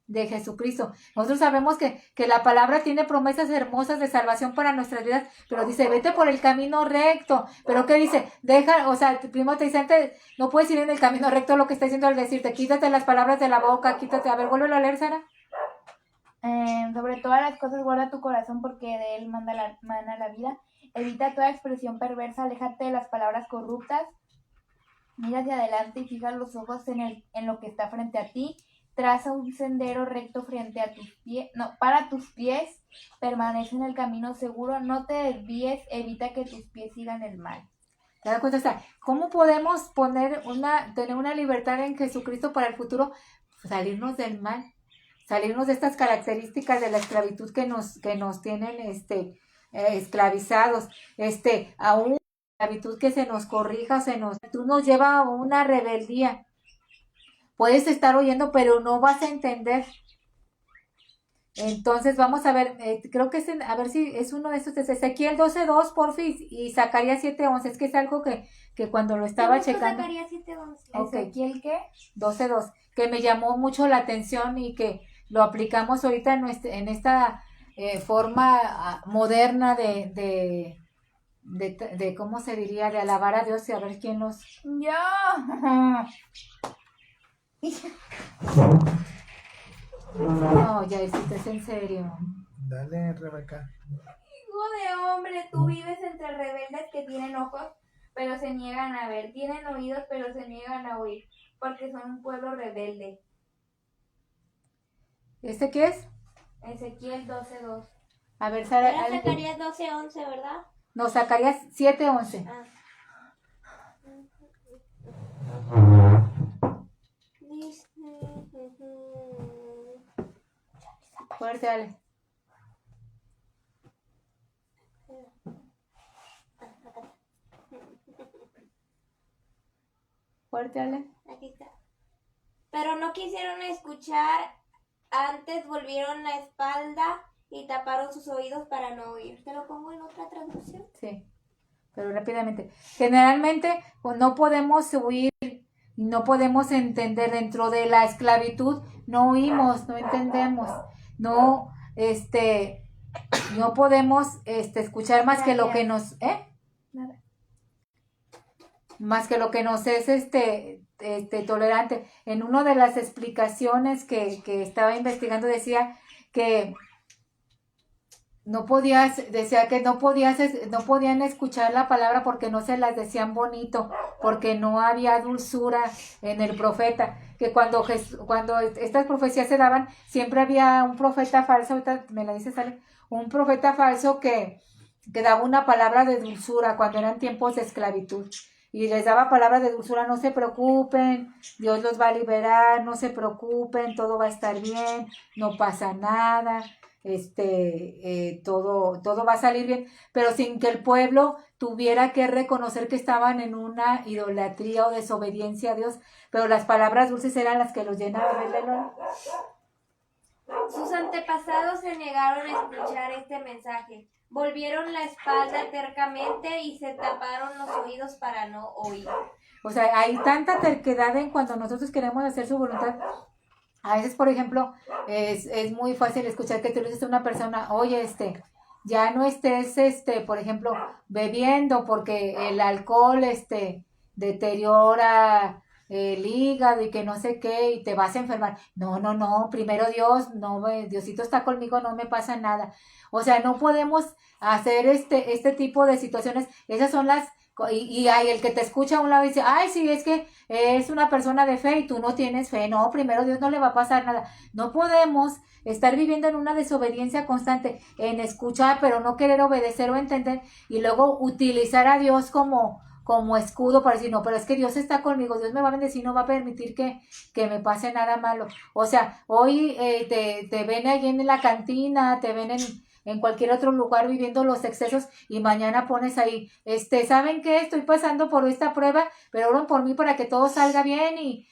de Jesucristo. Nosotros sabemos que la palabra tiene promesas hermosas de salvación para nuestras vidas, pero dice, vete por el camino recto. ¿Pero qué dice? Primero te dice, antes, no puedes ir en el camino recto, lo que está diciendo al decirte, quítate las palabras de la boca, quítate. A ver, vuélvelo a leer, Sara. Sobre todas las cosas guarda tu corazón, porque de él mana la vida. Evita toda expresión perversa, aléjate de las palabras corruptas. Mira hacia adelante y fija los ojos en lo que está frente a ti. Traza un sendero recto frente a tus pies, para tus pies, permanece en el camino seguro, no te desvíes, evita que tus pies sigan el mal. ¿Te das cuenta? ¿Cómo podemos tener una libertad en Jesucristo para el futuro? Salirnos del mal, salirnos de estas características de la esclavitud que nos tienen esclavizados, a una esclavitud que se nos corrija, tú nos lleva a una rebeldía. Puedes estar oyendo, pero no vas a entender. Entonces, vamos a ver, creo que a ver si es uno de estos, Ezequiel 12:2, porfis, y Zacarías 7:11. Es que es algo que cuando lo estaba checando. Zacarías 7:11. Ok. ¿Ezequiel qué? 12:2, que me llamó mucho la atención y que lo aplicamos ahorita en esta forma moderna de ¿cómo se diría? De alabar a Dios y a ver quién nos... ¡Yo! No, ya es en serio. Dale, Rebeca. Hijo de hombre, tú vives entre rebeldes que tienen ojos, pero se niegan a ver, tienen oídos, pero se niegan a oír, porque son un pueblo rebelde. ¿Este qué es? Ezequiel 12:2. A ver, Sara. Era Zacarías 12:11, ¿verdad? No, Zacarías 7:11. Ah. Dice... Fuerte, dale. Fuerte, dale. Aquí está. Pero no quisieron escuchar, antes volvieron la espalda y taparon sus oídos para no oír. ¿Te lo pongo en otra traducción? Sí, pero rápidamente. Generalmente, pues, no podemos huir, no podemos entender dentro de la esclavitud, no oímos, no entendemos, no podemos escuchar más que lo que nos, Nada. más que lo que nos es tolerante. En una de las explicaciones que estaba investigando decía que no podían escuchar la palabra porque no se las decían bonito, porque no había dulzura en el profeta, que cuando estas profecías se daban, siempre había un profeta falso, ahorita me la dice, sale, un profeta falso que daba una palabra de dulzura cuando eran tiempos de esclavitud. y les daba palabras de dulzura: no se preocupen, Dios los va a liberar, no se preocupen, todo va a estar bien, no pasa nada, todo va a salir bien, pero sin que el pueblo tuviera que reconocer que estaban en una idolatría o desobediencia a Dios, pero las palabras dulces eran las que los llenaban, ¿verdad? Sus antepasados se negaron a escuchar este mensaje. Volvieron la espalda tercamente y se taparon los oídos para no oír. O sea, hay tanta terquedad en cuando nosotros queremos hacer su voluntad. A veces, por ejemplo, es muy fácil escuchar que tú le dices a una persona: oye, ya no estés, por ejemplo, bebiendo, porque el alcohol, deteriora el hígado y que no sé qué, y te vas a enfermar. No, primero Dios, no, Diosito está conmigo, no me pasa nada. O sea, no podemos hacer este tipo de situaciones. Esas son las... Y hay el que te escucha a un lado y dice: ay, sí, es que es una persona de fe y tú no tienes fe. No, primero Dios, no le va a pasar nada. No podemos estar viviendo en una desobediencia constante, en escuchar pero no querer obedecer o entender, y luego utilizar a Dios como escudo para decir: no, pero es que Dios está conmigo, Dios me va a bendecir, no va a permitir que me pase nada malo. O sea, hoy te ven ahí en la cantina, te ven en cualquier otro lugar viviendo los excesos, y mañana pones ahí: ¿saben qué? Estoy pasando por esta prueba, pero oren por mí para que todo salga bien, y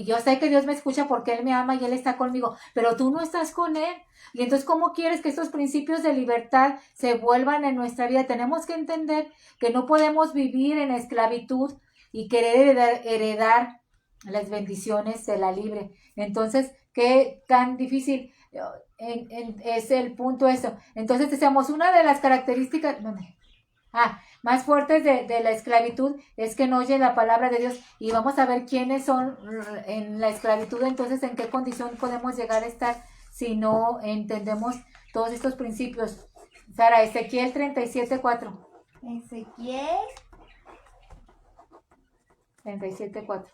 yo sé que Dios me escucha porque Él me ama y Él está conmigo, pero tú no estás con Él. Y entonces, ¿cómo quieres que estos principios de libertad se vuelvan en nuestra vida? Tenemos que entender que no podemos vivir en esclavitud y querer heredar las bendiciones de la libre. Entonces, ¿qué tan difícil es el punto eso? Entonces, decíamos, una de las características más fuertes de la esclavitud es que no oye la palabra de Dios. Y vamos a ver quiénes son en la esclavitud. Entonces, ¿en qué condición podemos llegar a estar si no entendemos todos estos principios? Sara, Ezequiel 37:4. Ezequiel 37:4.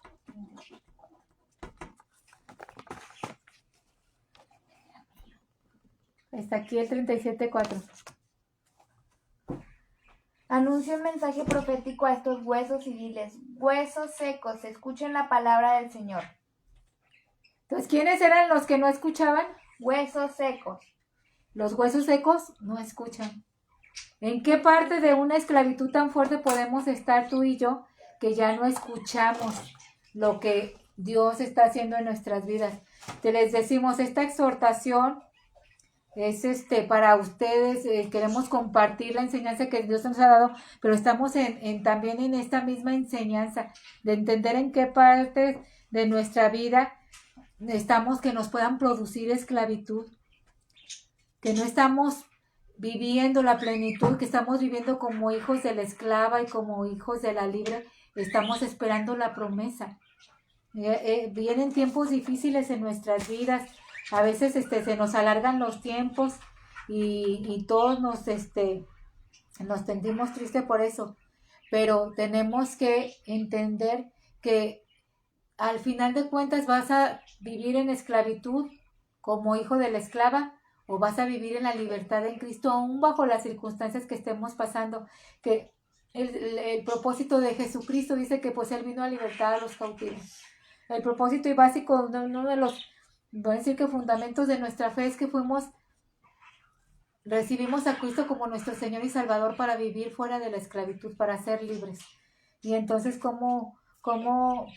Ezequiel 37:4. Anuncia un mensaje profético a estos huesos y diles: huesos secos, escuchen la palabra del Señor. Entonces, ¿quiénes eran los que no escuchaban? Huesos secos. Los huesos secos no escuchan. ¿En qué parte de una esclavitud tan fuerte podemos estar tú y yo que ya no escuchamos lo que Dios está haciendo en nuestras vidas? Te les decimos, esta exhortación es para ustedes. Queremos compartir la enseñanza que Dios nos ha dado, pero estamos también en esta misma enseñanza de entender en qué parte de nuestra vida estamos que nos puedan producir esclavitud, que no estamos viviendo la plenitud, que estamos viviendo como hijos de la esclava y como hijos de la libre. Estamos esperando la promesa. Vienen tiempos difíciles en nuestras vidas. A veces se nos alargan los tiempos y todos nos sentimos tristes por eso. Pero tenemos que entender que al final de cuentas vas a vivir en esclavitud como hijo de la esclava, o vas a vivir en la libertad en Cristo, aún bajo las circunstancias que estemos pasando. Que el propósito de Jesucristo dice que pues Él vino a libertar a los cautivos. El propósito y básico, uno de los, voy a decir que fundamentos de nuestra fe, es que recibimos a Cristo como nuestro Señor y Salvador para vivir fuera de la esclavitud, para ser libres. Y entonces, ¿cómo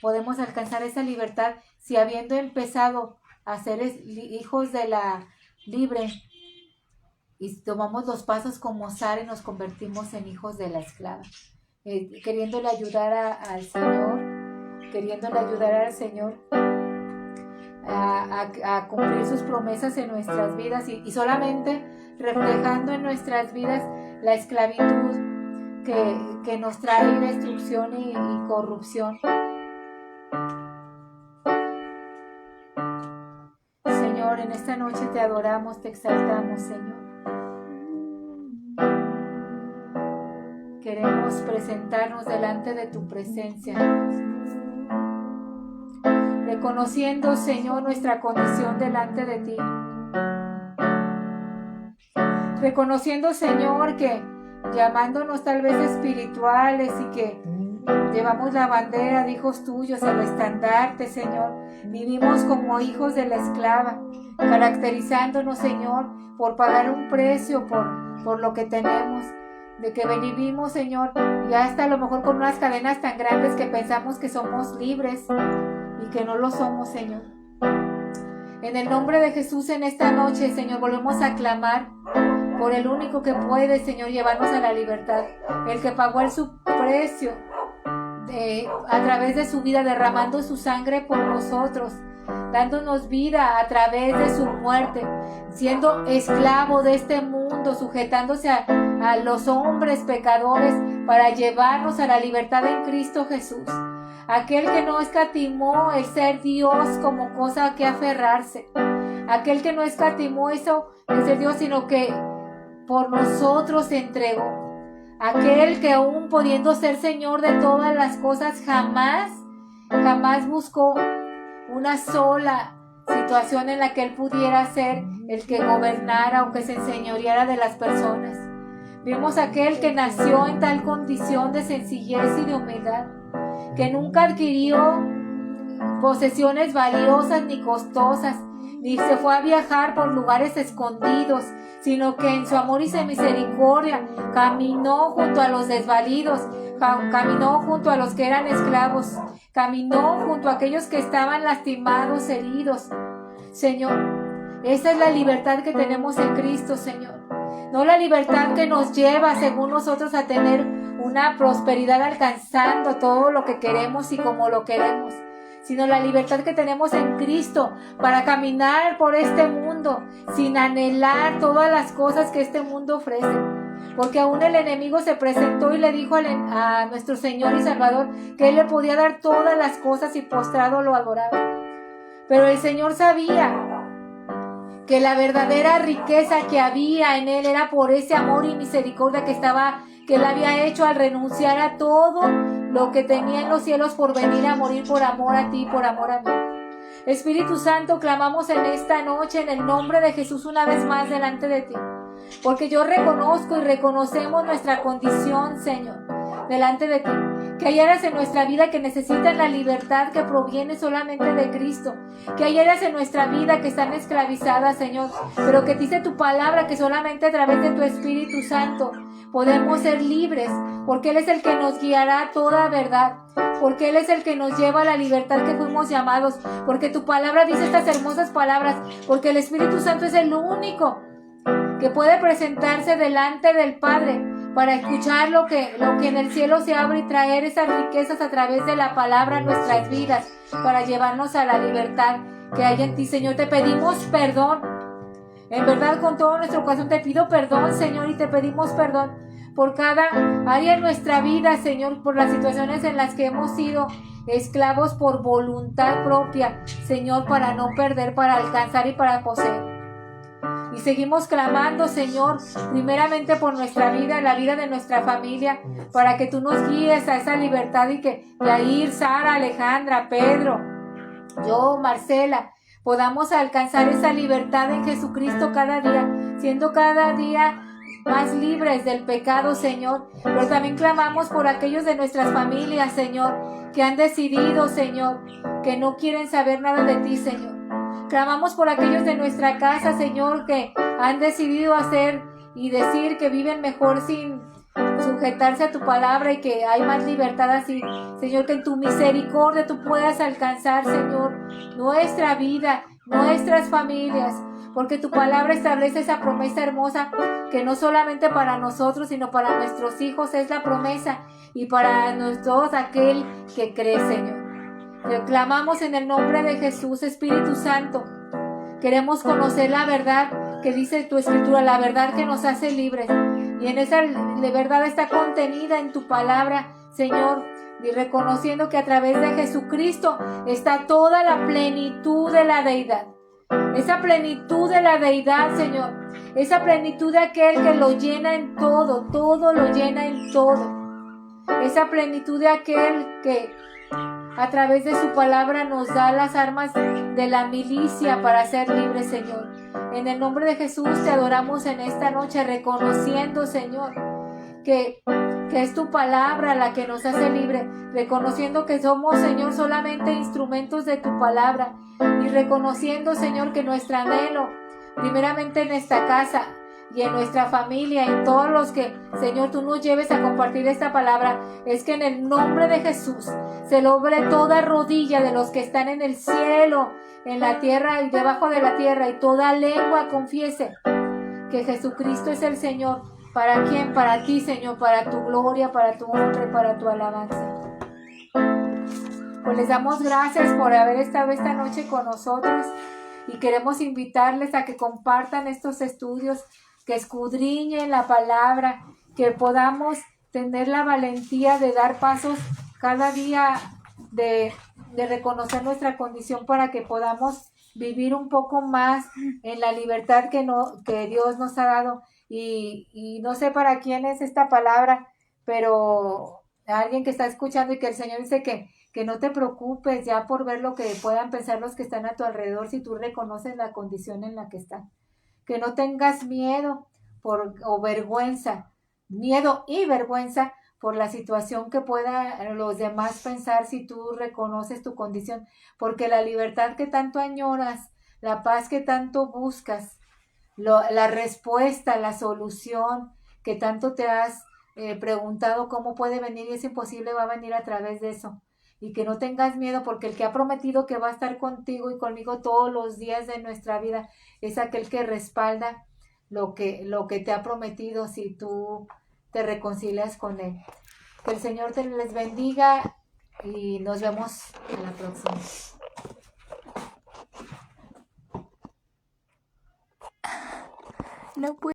podemos alcanzar esa libertad si, habiendo empezado a ser hijos de la libre, y tomamos los pasos como Sara y nos convertimos en hijos de la esclava? Queriéndole ayudar al Señor a cumplir sus promesas en nuestras vidas, y solamente reflejando en nuestras vidas la esclavitud que nos trae destrucción y corrupción. Señor, en esta noche te adoramos, te exaltamos, Señor. Queremos presentarnos delante de tu presencia, reconociendo, Señor, nuestra condición delante de ti. Reconociendo, Señor, que llamándonos tal vez espirituales y que Llevamos la bandera de hijos tuyos, el estandarte, Señor. Vivimos como hijos de la esclava, caracterizándonos, Señor, por pagar un precio por lo que tenemos. De que vivimos, Señor, y hasta a lo mejor con unas cadenas tan grandes que pensamos que somos libres y que no lo somos, Señor. En el nombre de Jesús en esta noche, Señor, volvemos a clamar por el único que puede, Señor, llevarnos a la libertad, el que pagó el su precio a través de su vida, derramando su sangre por nosotros, dándonos vida a través de su muerte, siendo esclavo de este mundo, sujetándose a los hombres pecadores para llevarnos a la libertad en Cristo Jesús. Aquel que no escatimó el ser Dios como cosa a que aferrarse, aquel que no escatimó eso, el ser Dios, sino que por nosotros se entregó. Aquel que aún pudiendo ser Señor de todas las cosas, jamás buscó una sola situación en la que Él pudiera ser el que gobernara o que se enseñoreara de las personas. Vimos aquel que nació en tal condición de sencillez y de humildad, que nunca adquirió posesiones valiosas ni costosas, ni se fue a viajar por lugares escondidos, sino que en su amor y su misericordia caminó junto a los desvalidos, caminó junto a los que eran esclavos, caminó junto a aquellos que estaban lastimados, heridos. Señor, esa es la libertad que tenemos en Cristo, Señor. No la libertad que nos lleva, según nosotros, a tener una prosperidad alcanzando todo lo que queremos y como lo queremos, sino la libertad que tenemos en Cristo para caminar por este mundo sin anhelar todas las cosas que este mundo ofrece. Porque aún el enemigo se presentó y le dijo a nuestro Señor y Salvador que Él le podía dar todas las cosas y postrado lo adoraba. Pero el Señor sabía que la verdadera riqueza que había en Él era por ese amor y misericordia que Él había hecho al renunciar a todo lo que tenía en los cielos por venir a morir por amor a ti, por amor a mí. Espíritu Santo, clamamos en esta noche en el nombre de Jesús una vez más delante de ti, porque yo reconozco y reconocemos nuestra condición, Señor, delante de ti, que hay áreas en nuestra vida que necesitan la libertad que proviene solamente de Cristo, que hay áreas en nuestra vida que están esclavizadas, Señor, pero que dice tu palabra que solamente a través de tu Espíritu Santo podemos ser libres, porque Él es el que nos guiará a toda verdad, porque Él es el que nos lleva a la libertad que fuimos llamados, porque tu palabra dice estas hermosas palabras, porque el Espíritu Santo es el único que puede presentarse delante del Padre para escuchar lo que en el cielo se abre y traer esas riquezas a través de la palabra a nuestras vidas, para llevarnos a la libertad que hay en ti, Señor. Te pedimos perdón, en verdad con todo nuestro corazón te pido perdón, Señor, y te pedimos perdón por cada área en nuestra vida, Señor, por las situaciones en las que hemos sido esclavos por voluntad propia, Señor, para no perder, para alcanzar y para poseer. Y seguimos clamando, Señor, primeramente por nuestra vida, la vida de nuestra familia, para que tú nos guíes a esa libertad y que Yair, Sara, Alejandra, Pedro, yo, Marcela, podamos alcanzar esa libertad en Jesucristo cada día, siendo cada día más libres del pecado, Señor. Pero también clamamos por aquellos de nuestras familias, Señor, que han decidido, Señor, que no quieren saber nada de ti, Señor. Clamamos por aquellos de nuestra casa, Señor, que han decidido hacer y decir que viven mejor sin sujetarse a tu palabra y que hay más libertad así. Señor, que en tu misericordia tú puedas alcanzar, Señor, nuestra vida, nuestras familias, porque tu palabra establece esa promesa hermosa que no solamente para nosotros, sino para nuestros hijos es la promesa, y para nosotros aquel que cree, Señor. Clamamos en el nombre de Jesús, Espíritu Santo. Queremos conocer la verdad que dice tu Escritura, la verdad que nos hace libres. Y en esa verdad está contenida en tu palabra, Señor, y reconociendo que a través de Jesucristo está toda la plenitud de la deidad. Esa plenitud de la deidad, Señor. Esa plenitud de aquel que lo llena en todo, todo lo llena en todo. Esa plenitud de aquel que a través de su palabra nos da las armas de la milicia para ser libres, Señor. En el nombre de Jesús te adoramos en esta noche, reconociendo, Señor, que que es tu palabra la que nos hace libre, reconociendo que somos, Señor, solamente instrumentos de tu palabra, y reconociendo, Señor, que nuestro anhelo, primeramente en esta casa y en nuestra familia, en todos los que, Señor, tú nos lleves a compartir esta palabra, es que en el nombre de Jesús se doble toda rodilla de los que están en el cielo, en la tierra y debajo de la tierra, y toda lengua confiese que Jesucristo es el Señor. ¿Para quién? Para ti, Señor, para tu gloria, para tu honra y para tu alabanza. Pues les damos gracias por haber estado esta noche con nosotros, y queremos invitarles a que compartan estos estudios, que escudriñen la palabra, que podamos tener la valentía de dar pasos cada día, de reconocer nuestra condición, para que podamos vivir un poco más en la libertad que Dios nos ha dado. Y no sé para quién es esta palabra, pero alguien que está escuchando, y que el Señor dice que no te preocupes ya por ver lo que puedan pensar los que están a tu alrededor, si tú reconoces la condición en la que están. Que no tengas miedo o vergüenza, miedo y vergüenza por la situación que puedan los demás pensar, si tú reconoces tu condición, porque la libertad que tanto añoras, la paz que tanto buscas, la respuesta, la solución que tanto te has preguntado cómo puede venir y es imposible, va a venir a través de eso. Y que no tengas miedo, porque el que ha prometido que va a estar contigo y conmigo todos los días de nuestra vida es aquel que respalda lo que te ha prometido si tú te reconcilias con él. Que el Señor te les bendiga y nos vemos en la próxima. No puedo.